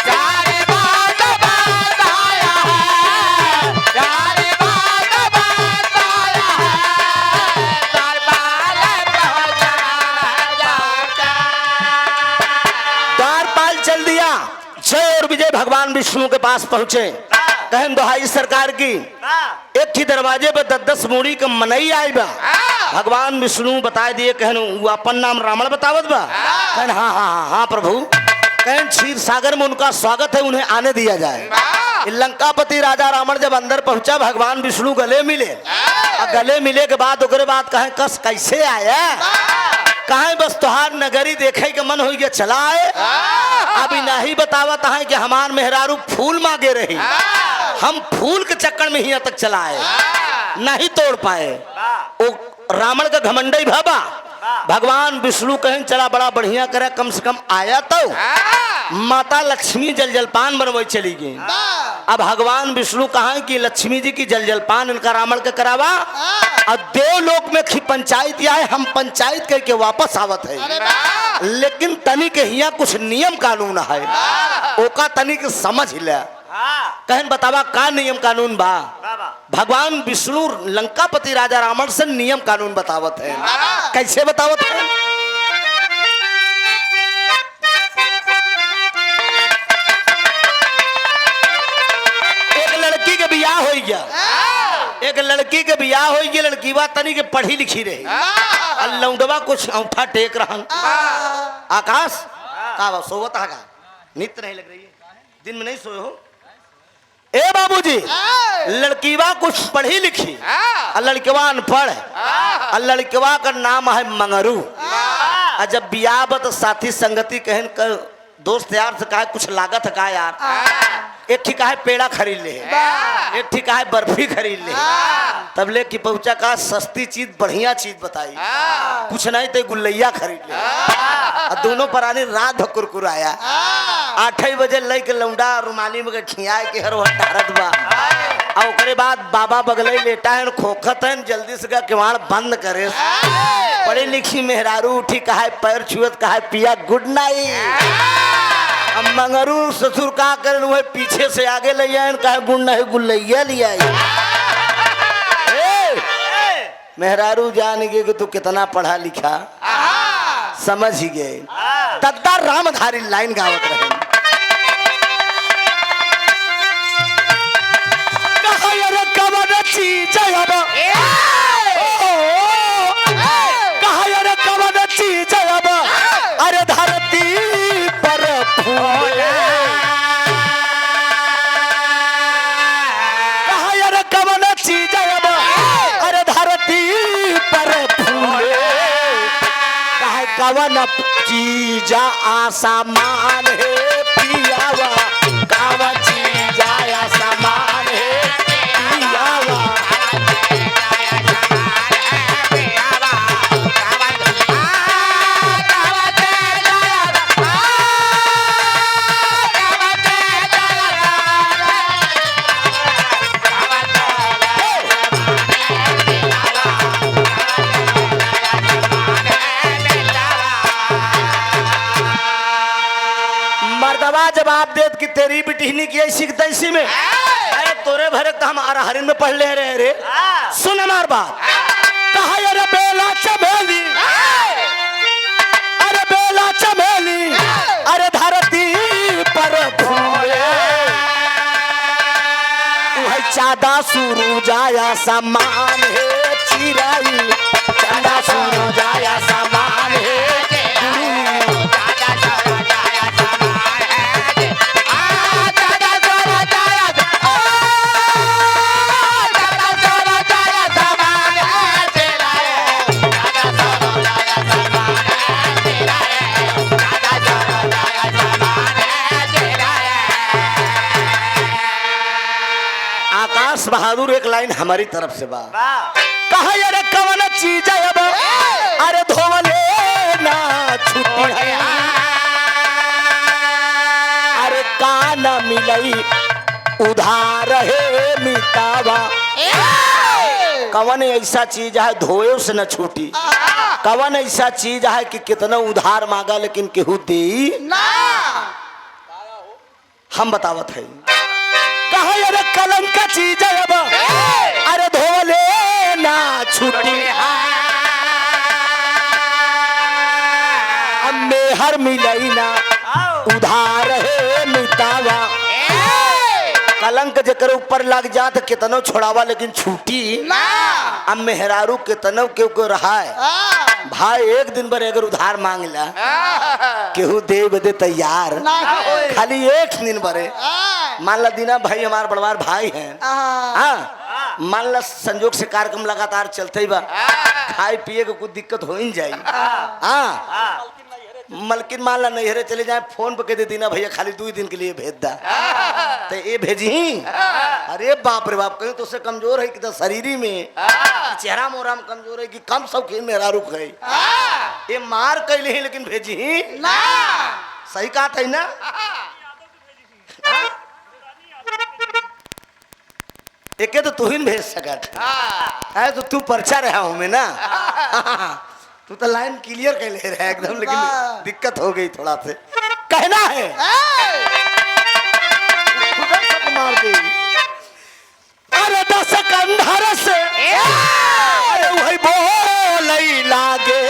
सारी बात बताया है, सारी बात बताया है। द्वारपाल पहुंचा है जाके। द्वारपाल चल दिया, जय और विजय भगवान विष्णु के पास पहुंचे। कहन दुहाई सरकार की, एक ही दरवाजे पे 10 मुड़ी के मनई आई बा। भगवान विष्णु बता दिए, कहन वो अपन नाम रावण बतावत बा। कहन हाँ हाँ हाँ हाँ प्रभु। कहन क्षीर सागर में उनका स्वागत है, उन्हें आने दिया जाए। लंकापति राजा रावण जब अंदर पहुंचा, भगवान विष्णु गले मिले, और गले मिले के बाद ओकरे बाद कहे कस कैसे आया, कहे बस तुहार नगरी देखे के मन हो गया चला आए। अभी नहीं बतावत है कि हमार मेहरारू फूल मांगे रही, हम फूल के चक्कर में ही तक चला आए, नहीं तोड़ पाए। वो रावण का घमंडई भाबा। भगवान विष्णु कहें चला बड़ा बढ़िया करे, कम से कम आया तो। माता लक्ष्मी जल जलपान बनवाई चली गई। अब भगवान विष्णु कहा कि लक्ष्मी जी की जल जलपान इनका रावण के करावा, और देवलोक में पंचायत आए, हम पंचायत करके वापस आवत है। लेकिन तनी के हिया कुछ नियम कानून है, ओका तनी के समझ ले। कहन बतावा का नियम कानून बा? भगवान विष्णु लंकापति राजा रावण से नियम कानून बतावत है। कैसे बतावत है? एक लड़की के बियाह हो गया, एक लड़की के बियाह हो गया। लड़की बा तनी के पढ़ी लिखी रही, और लौंडवा कुछ औंठा टेक रहा। आकाश का बा सोवत है का? नित्य नहीं लग रही है, दिन में नहीं सोए हो? ए बाबूजी, लड़कीवा कुछ पढ़ी लिखी, और लड़कवा अनपढ़, और लड़कवा का नाम है मंगरू। और जब बियाह बा तो साथी संगति कहन कर दोस्त यार से कहा कुछ लागत है का यार, एक ठीक है पेड़ा खरीद ले, एक ठीक है बर्फी खरीद ले। तब ले कि पहुंचा का सस्ती चीज बढ़िया चीज बताई, कुछ नहीं तो गुल्लैया खरीद ले। और दोनों परानी रात भर कुरकुराया। 8 बजे लई के लौंडा रुमाली में खियाए के हर टारत बा। और ओकरे बाद बाबा बगले लेटा है, खोखत है, जल्दी से किवाड़ बंद करे। पढ़ी लिखी मेहरारू उठी, कहा पैर छुअत, कहा पिया गुड नाइट। अब मंगरू ससुर का कर वह पीछे से आगे ले आए, कहा गुड नहीं गुल्लैया लिया। मेहरारू जान गए कि तू कितना पढ़ा लिखा, समझ ही गए। दद्दा रामधारी लाइन गावत रहे। अब कहा अरे कवन चीज अब अरे धरती पर फूले कहा अरे कवन चीज अब अरे धरती पर फूले कहा कवन चीज आसमान है पियावा कवन चीज आसमान है पियावा मर्दवा जवाब देत कि तेरी बिटिहनी की ऐसी की तैसी में अरे तोरे भरे तो हम हरिन में पढ़ ले रहे रे सुन हमार बात कहा अरे बेला चमेली अरे बेला चमेली अरे धरती पर फूले वह चादा शुरू जाया समान है चिराई चादा शुरू जाया समान है आकाश बहादुर एक लाइन हमारी तरफ से बा कहा अरे कवन चीज अब अरे धोवले ना छुट्टी है अरे कान मिलई उधार है मितावा कवन ऐसा चीज है धोए से न छूटी कवन ऐसा चीज है कि कितना उधार मांगा लेकिन केहू दे ना हम बतावत है कहा अरे कलम का चीज है अब अरे धोले ना छुट्टी अब मेहर मिलई ना उधार है मितावा कलंक जकर ऊपर लग जात कितनो छोड़ावा लेकिन छूटी ना अब मेहरारू कितनो केहू को रहा है भाई एक दिन भर अगर उधार मांग ला केहू दे बदे तैयार ना होए। खाली एक दिन भरे मान ला दीना भाई हमार बड़वार भाई हैं हाँ मान ला संजोग से कार्यक्रम लगातार चलते ही बा खाए पिए को कुछ दिक्कत हो ही जाए हाँ मलकिन मान ला नैहरे चले जाए फोन पे कह दे दीना भैया खाली 2 दिन के लिए भेज दा तो ये भेजी अरे बाप रे बाप कहीं तो उससे कमजोर है कि तो शरीरी में चेहरा मोहरा में कमजोर है कि कम शौकीन मेरा रुक है ये मार कैले हैं लेकिन भेजी ना सही कहा था ना एक तो तू ही भेज सकत है तो तू पर्चा रहा हूं मैं ना तू तो लाइन क्लियर कर ले रहा है एकदम लेकिन दिक्कत हो गई थोड़ा से कहना है मार दे अरे 10 कंधर से अरे वही बोलई लागे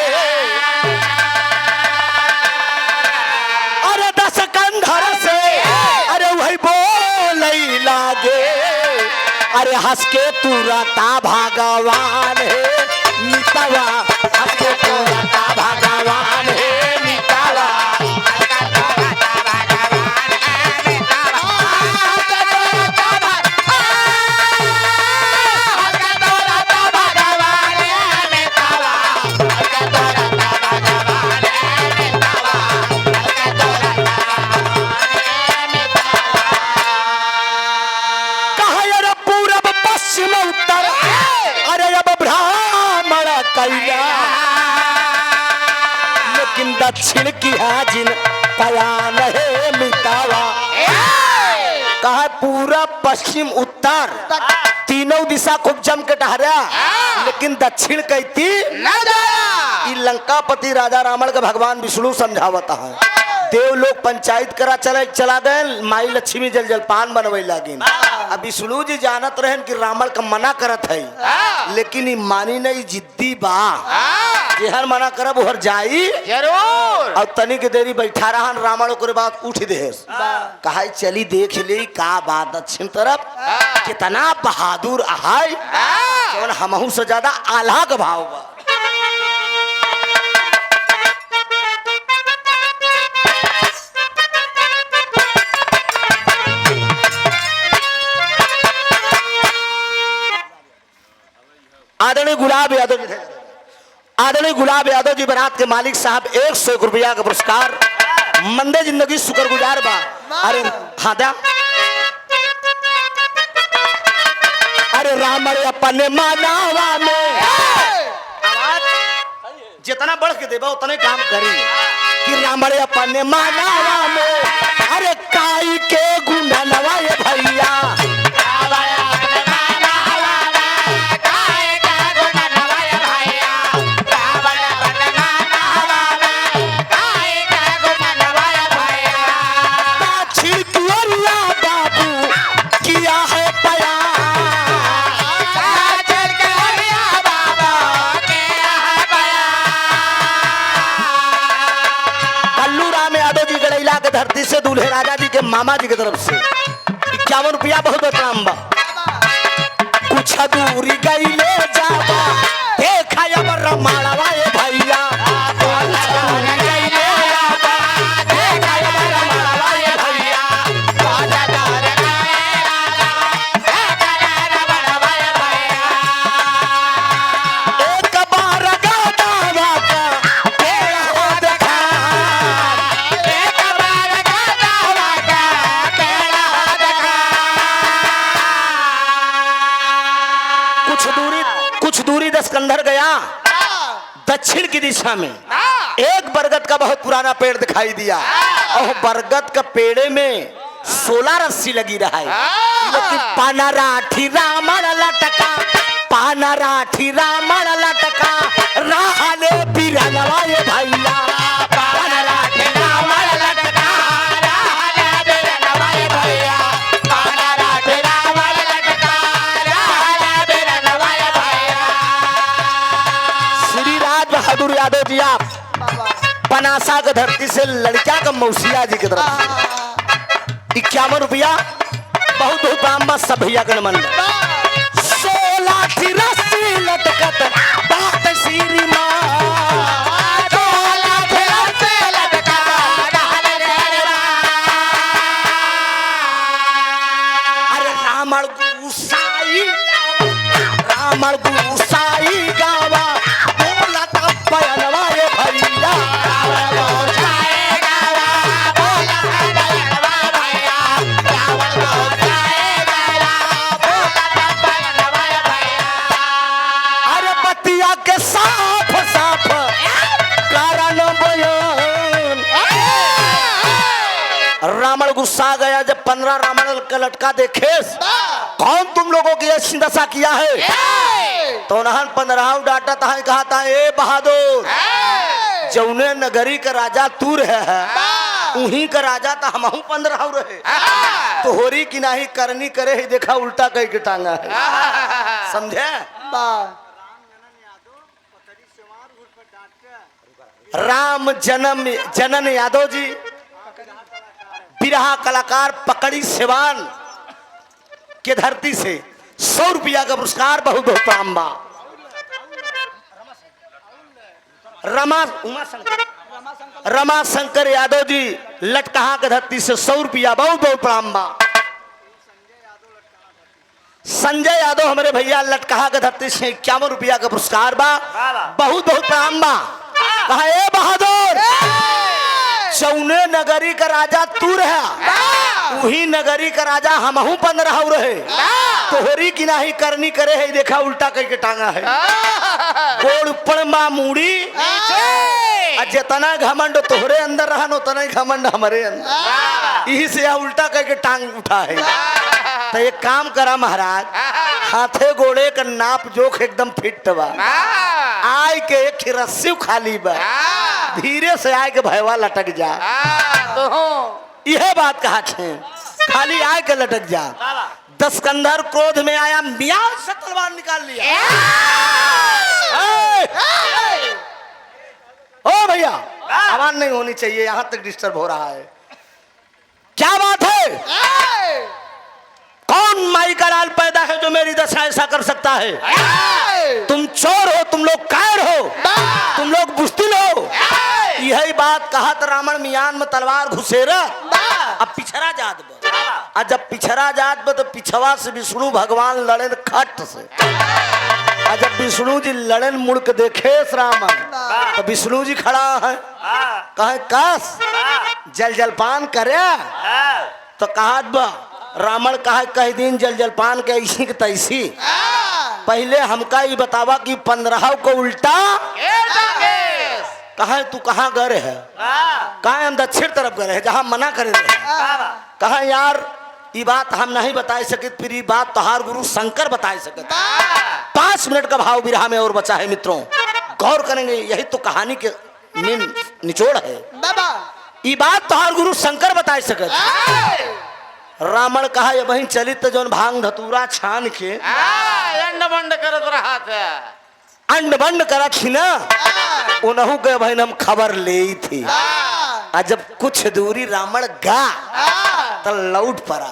अरे 10 कंधर से अरे वही बोलई लागे अरे हंस के तू रता भगवान है मितवा हंस के तू रता भगवान है मितवा लेकिन दक्षिण की हाजिन पयान है मितावा कहा पूरा पश्चिम उत्तर तीनों दिशा खूब जम के टहरा लेकिन दक्षिण कहती लंकापति राजा रावण का भगवान विष्णु समझावता है देव लोग पंचायत करा चला गए माई लक्ष्मी जल जलपान बनवे लगिन अब विष्णु जी जानत रहे कि रावण का मना करत है लेकिन ई मानी नहीं जिद्दी बा जेहर मना करब उहर जाई जरूर और तनी के देरी बैठा रहन रावण ओकरे बाद उठ देस कहा चली देख ले का बात दक्षिण तरफ कितना बहादुर आहाय जवन हमहू से ज्यादा आल्हा का भाव बा। आदरणीय गुलाब यादव जी थे। आदरणीय गुलाब यादव जी बारात के मालिक साहब 101 रुपया का पुरस्कार। मंदे जिंदगी शुक्रगुजार बा। अरे हाँ दा अरे राम अरे अपने मानावा में आवाज जितना बढ़ के देबा उतने काम करी कि राम अरे अपने मानावा में अरे काई के गुना नवा ये भैया धरती से दूल्हे राजा जी के मामा जी की तरफ से 51 रुपया बहुत काम बा। कुछ दूरी गई ले जावा देखा अब रमाड़वा ये भैया सिकंदर गया दक्षिण की दिशा में एक बरगद का बहुत पुराना पेड़ दिखाई दिया और बरगद का पेड़े में 16 रस्सी लगी रहा है। पाना राठी रामण लटका पाना राठी रामण लटका राहले बिरनवा ये भैया पाना राठी रामण लटका राहले बिरनवा ये भैया पाना राठी रामण लटका राहले बिरनवा ये भैया। श्री राज बहादुर यादव जी आप पनासा की धरती से लड़किया का मौसिया जी की तरफ 51 रुपया बहुत बहुत आम सब भैया का नमन 16 की रस्सी लटकत बात श्री माँ अरे रामण गुसाई गावा बोला पयनवा ये भैया रावण गुस्सा गया जब 15 रावण का लटका देखे कौन तुम लोगों की ऐसी दशा किया है तो नहन 15 डांटा था कहा था ए बहादुर जौने नगरी का राजा तू रहे है उही का राजा था हम 15 रहे तो होरी की नाही करनी करे ही देखा उल्टा कह के टांगा है समझे। राम जनन यादव जी बिरहा कलाकार पकड़ी सिवान के धरती से 100 रुपया का पुरस्कार बहुत बहुत आम्बा। रमा शंकर यादव जी लटकहा के धरती से 100 रुपया बहुत बहुत प्राम्बा। संजय यादव हमारे भैया लटकहा के धरती से 51 रुपया का पुरस्कार बा बहुत बहुत प्राम्बा। कहा ए बहादुर चौने नगरी का राजा तू रहा वही नगरी का राजा हमहू 15 रहे तोहरी की नाही करनी करे है देखा उल्टा करके टांगा है गोड़ पण मामूड़ी जितना घमंड तोहरे अंदर रहा उतना घमंड हमारे अंदर यही से उल्टा करके टांग उठा है। तो एक काम करा महाराज हाथे गोड़े का नाप जोख एकदम फिट बा आय के एक रस्सी खाली बा धीरे से आय के भयवा लटक जा यह बात कहा छे खाली आय के लटक जा। दस्कंधर क्रोध में आया मियां से तलवार निकाल लिया। ओ भैया आवाज नहीं होनी चाहिए यहां तक डिस्टर्ब हो रहा है। क्या बात है कौन माई का लाल पैदा है जो मेरी दशा ऐसा कर सकता है? तुम चोर हो, तुम लोग कायर हो, तुम लोग बुस्तिल हो। यही बात कहा तो रावण मियान में तलवार घुसेरा। अब पिछड़ा जात बा, और जब पिछड़ा जात बा तो पिछवा से विष्णु भगवान लड़े खट से। और जब विष्णु जी लड़े मुड़ के देखे रावण तो विष्णु जी खड़ा है, कहे कस जल जलपान करे। तो कहा बा रावण कहा कह दिन जल जलपान के ऐसी के तैसी। पहले हमका ये बतावा कि 15 को उल्टा कहा तू कहाँ गए है? कहा हम दक्षिण तरफ गए हैं जहाँ मना करे रहे। कहा यार ये बात हम नहीं बता सके, फिर ये बात तोहार गुरु शंकर बता सके। 5 मिनट का भाव विरहा में और बचा है मित्रों, गौर करेंगे, यही तो कहानी के मेन निचोड़ है। ये बात तोहार गुरु शंकर बता सके। रावण कहा ये वही चलित तो जौन भांग धतूरा छान के अंड बंड करत रहा था, अंड बंड करा थी ना, उनहु के बहन हम खबर ले थी। और जब कुछ दूरी रावण गा तो लौट पड़ा।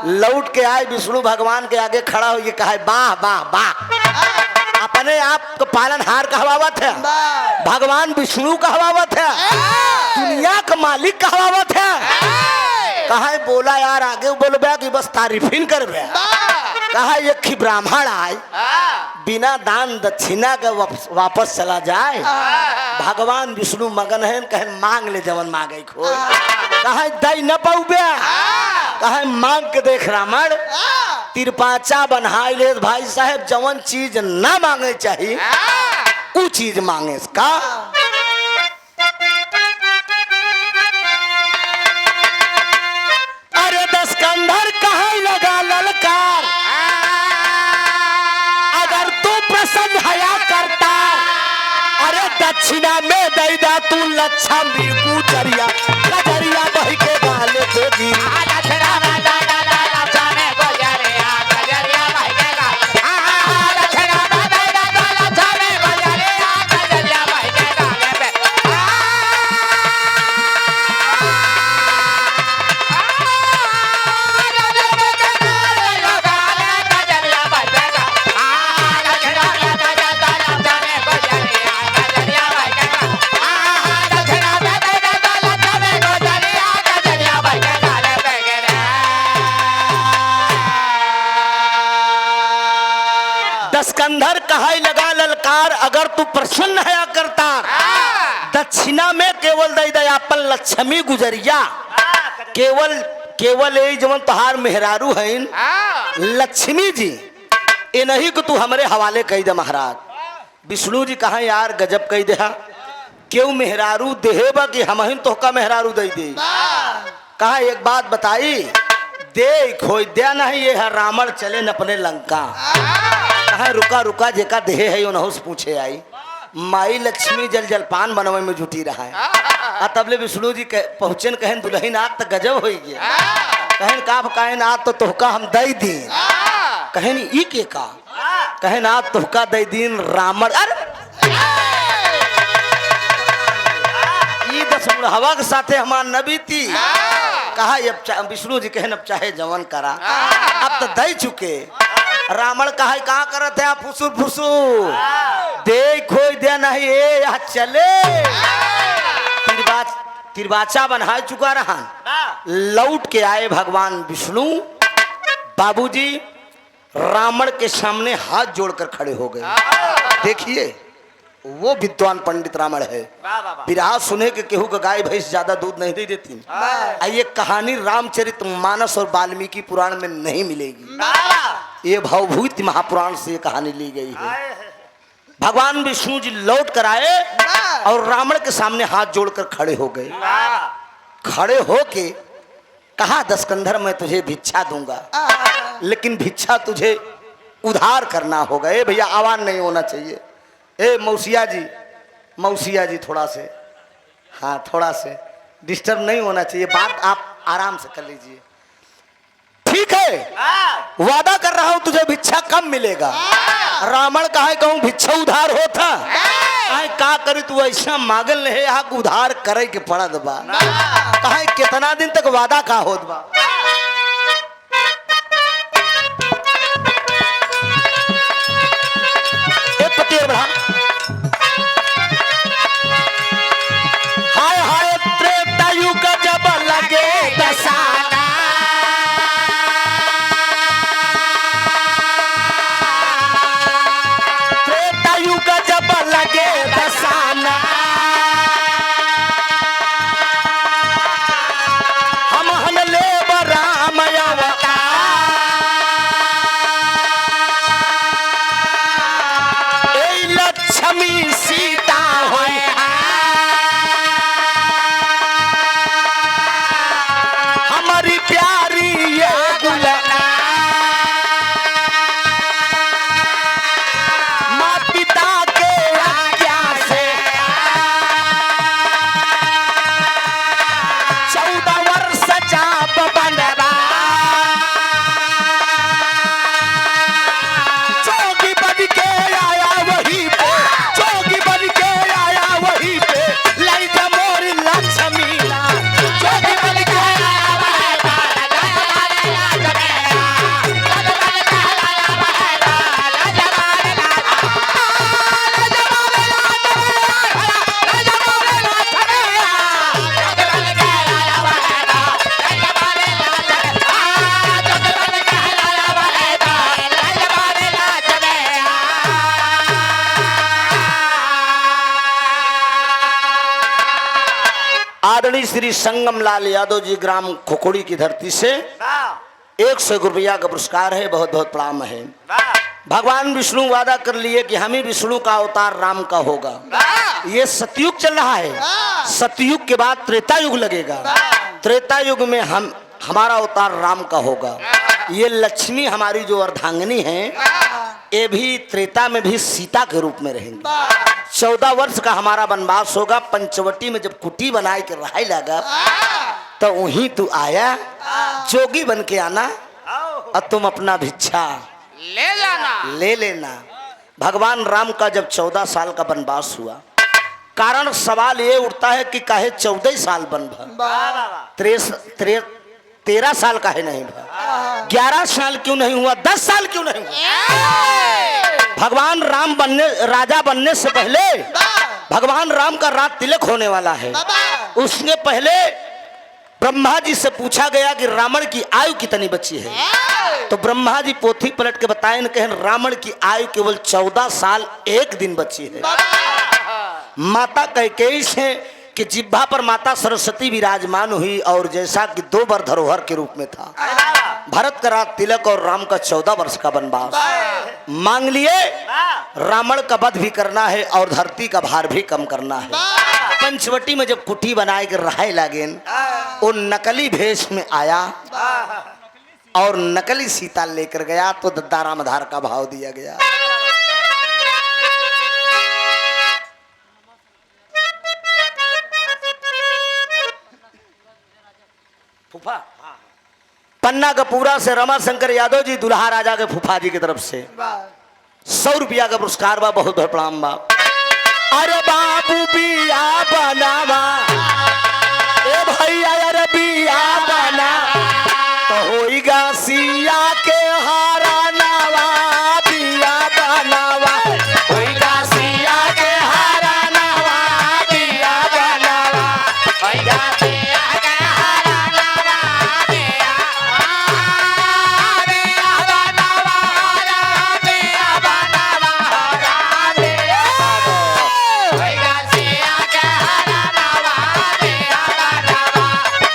लौट के आए विष्णु भगवान के आगे खड़ा हो, ये कहा वाह वाह वाह। अपने आप को पालनहार कहवावत है, भगवान विष्णु कहवावत है, दुनिया का मालिक कहवावत है। कहा बोला यार आगे बोल बया कि बस तारीफिन कर बया। कहा ये कि ब्राह्मण आए बिना दान दक्षिणा के वापस चला जाए। भगवान विष्णु मगन है, कहे मांग ले जवन मांगे खो। कहा दई न पाऊ बया, कहा मांग के देख रावण। तिरपाचा बनाए ले भाई साहब, जवन चीज ना मांगे चाहिए वो चीज मांगे इसका। अरे 10 कंधर कहाँ लगा ललकार, अगर तू प्रसन्न हया करता। अरे दक्षिणा में दैदा तू लक्ष्मी गुजरिया, गजरिया बही के गाले पे गिरी। कंधर कहाई लगा ललकार, अगर तू प्रसन्न है करता। दक्षिणा में केवल दई दयापन लक्ष्मी गुजरिया, केवल केवल यही जवन तोहार मेहरारू है लक्ष्मी जी, ये नहीं कि तू हमारे हवाले कही दे महाराज। विष्णु जी कहा यार गजब कही दे, क्यों मेहरारू देहेबा कि हम ही तोहका मेहरारू दे दे। कहा एक बात बताई दे खोई दिया नहीं, ये है रावण चले न अपने लंका। कहा रुका रुका जेका देहे है उनहुस पूछे आई। माई लक्ष्मी जल जलपान बनवे में जुटी रहा है। तबले विष्णु जी पहुंचन कहन दुल्हन आत तो गजब हो गया। कहन का कहन आत तो तोहका हम दई दी। कहन ई के का कहन आत तोहका दई दीन रावण। अरे ई 10 हवा के साथे हमार नबी थी। कहा अब विष्णु जी कहन अब चाहे जवन करा, अब तो दई चुके। रावण कहा कहाँ करत है फुसुर फुसुर, देखो दे नहीं ए यहाँ चले। तिरबाचा बना चुका रहा। लौट के आए भगवान विष्णु। बाबूजी रावण के सामने हाथ जोड़कर खड़े हो गए। देखिए वो विद्वान पंडित रावण है। विराह सुने के केहू का गाय भैंस ज्यादा दूध नहीं दे देती। ये कहानी रामचरितमानस और वाल्मीकि पुराण में नहीं मिलेगी, ये भवभूति महापुराण से ये कहानी ली गई है। भगवान विष्णु जी लौट कर आए और रावण के सामने हाथ जोड़कर खड़े हो गए। खड़े होके कहा 10 कंधर मैं तुझे भिक्षा दूंगा, लेकिन भिक्षा तुझे उधार करना होगा। ए भैया आवाज नहीं होना चाहिए। ए मौसिया जी थोड़ा से, हाँ थोड़ा से डिस्टर्ब नहीं होना चाहिए। बात आप आराम से कर लीजिए, ठीक है? वादा कर रहा हूं तुझे भिक्षा कम मिलेगा। रावण कहा कहूं भिक्षा उधार होता का करी तू ऐसा मांगल नहीं यहाँ उधार करे के पड़त बा। कहा कितना दिन तक वादा का होत बा। सीता होई हमारी प्यारी ये गुलाब माँ पिता के आज्ञा से 14 वर्ष जाप बनवा जोगी बन के आया वहीं पे जोगी बन के आया वहीं पे लाई जा मोरी लक्ष्मी जोगी बन के आदरणीय श्री संगम लाल यादव जी ग्राम खोखोड़ी की धरती से 100 रुपया का पुरस्कार है। बहुत बहुत प्रणाम है। भगवान विष्णु वादा कर लिए कि हम ही विष्णु का अवतार राम का होगा। ये सतयुग चल रहा है, सतयुग के बाद त्रेता युग लगेगा। त्रेता युग में हमारा अवतार राम का होगा। ये लक्ष्मी हमारी जो अर्धांगिनी है ये भी त्रेता में भी सीता के रूप में रहेंगी। 14 वर्ष का हमारा वनवास होगा। पंचवटी में जब कुटी बनाए के रहाई लगा तो वहीं तू आया जोगी बन के आना और तुम अपना भिक्षा ले लेना। भगवान राम का जब 14 साल का वनवास हुआ, कारण सवाल ये उठता है कि काहे 14 साल बन भा 13 साल का है नहीं भा 11 साल क्यों नहीं हुआ, 10 साल क्यों नहीं हुआ। भगवान राम राजा बनने से पहले भगवान राम का रात तिलक होने वाला है। उसने पहले ब्रह्मा जी से पूछा गया कि रावण की आयु कितनी बची है, तो ब्रह्मा जी पोथी पलट के बताए न कहें रावण की आयु केवल 14 साल 1 दिन बची है। माता कैकेयी से कि जिह्वा पर माता सरस्वती विराजमान हुई और जैसा कि 2 बार धरोहर के रूप में था। भरत का रात तिलक और राम का 14 वर्ष का वनवास। मांग लिए रावण का वध भी करना है और धरती का भार भी कम करना है। पंचवटी में जब कुटी बनाए के रहाय लागेन वो नकली भेष में आया और नकली सीता लेकर गया तो दद्दाराम धार का भाव दिया गया। फूफा पन्ना कपूरा से रमाशंकर यादव जी दुल्हा राजा के फूफा जी की तरफ से 100 रुपया का पुरस्कार बा। बहुत बहुत प्रणाम बा। अरे बाबू बिया बनावा ए भैया अरे बिया बना तो होइगा सिया के हारा नावा बिया बनावा होइगा सिया के हारा नावा बिया बनावा होइगा सिया के हारा नावा बिया बनावा बिया बनावा होइगा सिया के हारा नावा बिया बनावा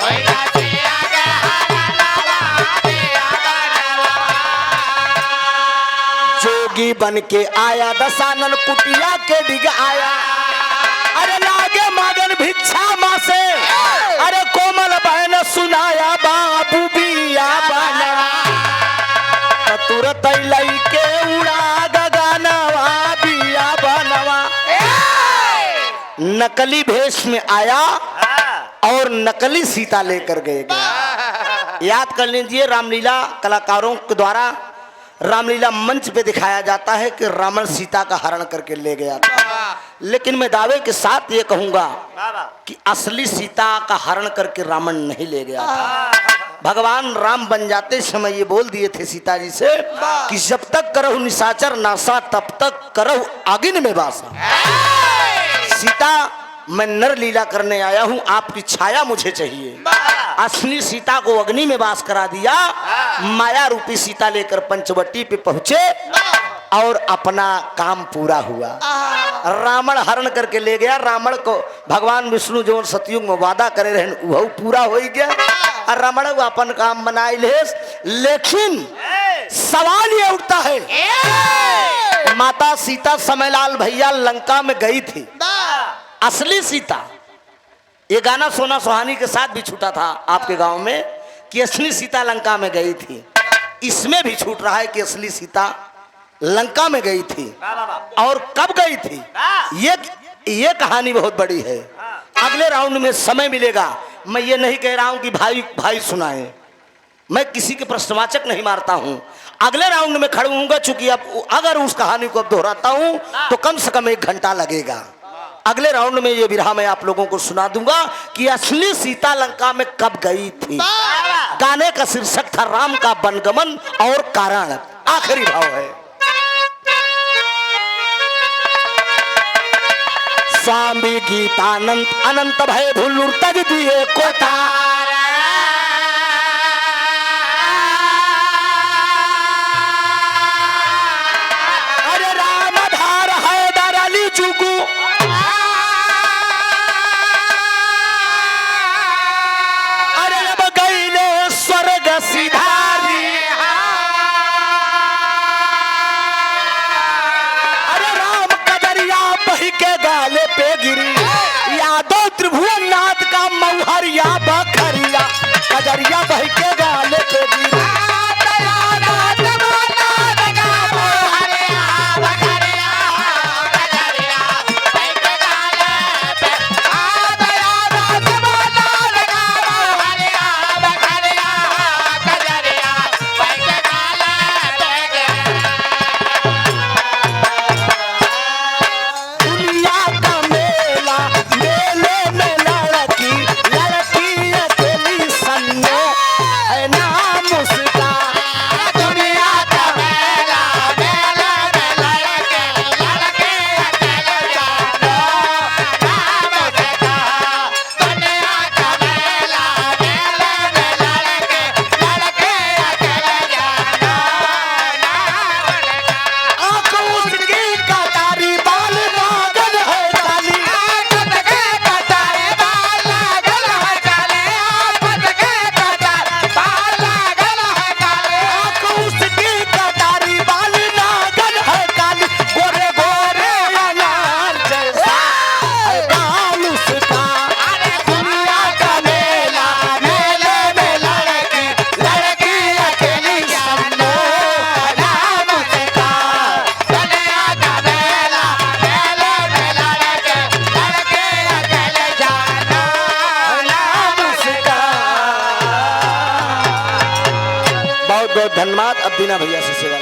होइगा सिया के हारा नावा बिया बनावा। जोगी बन के आया दशानन कुटिया के डिग आया। अरे लागे मागन भिक्षा माँ से अरे कोमल बहन सुनाया बाबू बिया बनवा तो तुरंत लई के उड़ा गगनवा बिया बनवा। नकली भेष में आया और नकली सीता लेकर गए गया। याद कर लीजिए रामलीला कलाकारों के द्वारा रामलीला मंच पे दिखाया जाता है कि रावण सीता का हरण करके ले गया था, लेकिन मैं दावे के साथ ये कहूंगा कि असली सीता का हरण करके रावण नहीं ले गया था। भगवान राम बन जाते समय ये बोल दिए थे सीता जी से कि जब तक करहु निशाचर नासा तब तक करहु अगिन में बासा। सीता मैं नर लीला करने आया हूँ, आपकी छाया मुझे चाहिए। असली सीता को अग्नि में वास करा दिया। माया रूपी सीता लेकर पंचवटी पे पहुंचे और अपना काम पूरा हुआ। रावण हरण करके ले गया। रावण को भगवान विष्णु जो सतयुग में वादा करे रहे वह पूरा हो गया और रावण अपन काम बनाए ले। लेकिन सवाल ये उठता है माता माता सीता समयलाल भैया लंका में गई थी, असली सीता। ये गाना सोना सुहानी के साथ भी छूटा था आपके गांव में कि असली सीता लंका में गई थी। इसमें भी छूट रहा है कि असली सीता लंका में गई थी और कब गई थी। ये कहानी बहुत बड़ी है। अगले राउंड में समय मिलेगा। मैं ये नहीं कह रहा हूं कि भाई भाई सुनाए, मैं किसी के प्रश्नवाचक नहीं मारता हूं। अगले राउंड में खड़े होऊंगा, चूंकि अब अगर उस कहानी को अब दोहराता हूं तो कम से कम 1 घंटा लगेगा। अगले राउंड में ये बिरहा मैं आप लोगों को सुना दूंगा कि असली सीता लंका में कब गई थी। गाने का शीर्षक था राम का वनगमन और कारण। आखिरी भाव है। स्वामी गीतानंद अनंत भय भूलुर तज दिए को तार। अरे राम धार हैदर अली चुकू, अरे अब गईले स्वर्ग सिधारी। अरे राम कदरिया बही के गाले पे गिरी, यादव त्रिभुवन नाथ का मौहरिया बखरिया, कजरिया बही के गाले पे गिरी। बहुत बहुत धन्यवाद। अब बिना भैया से सेवा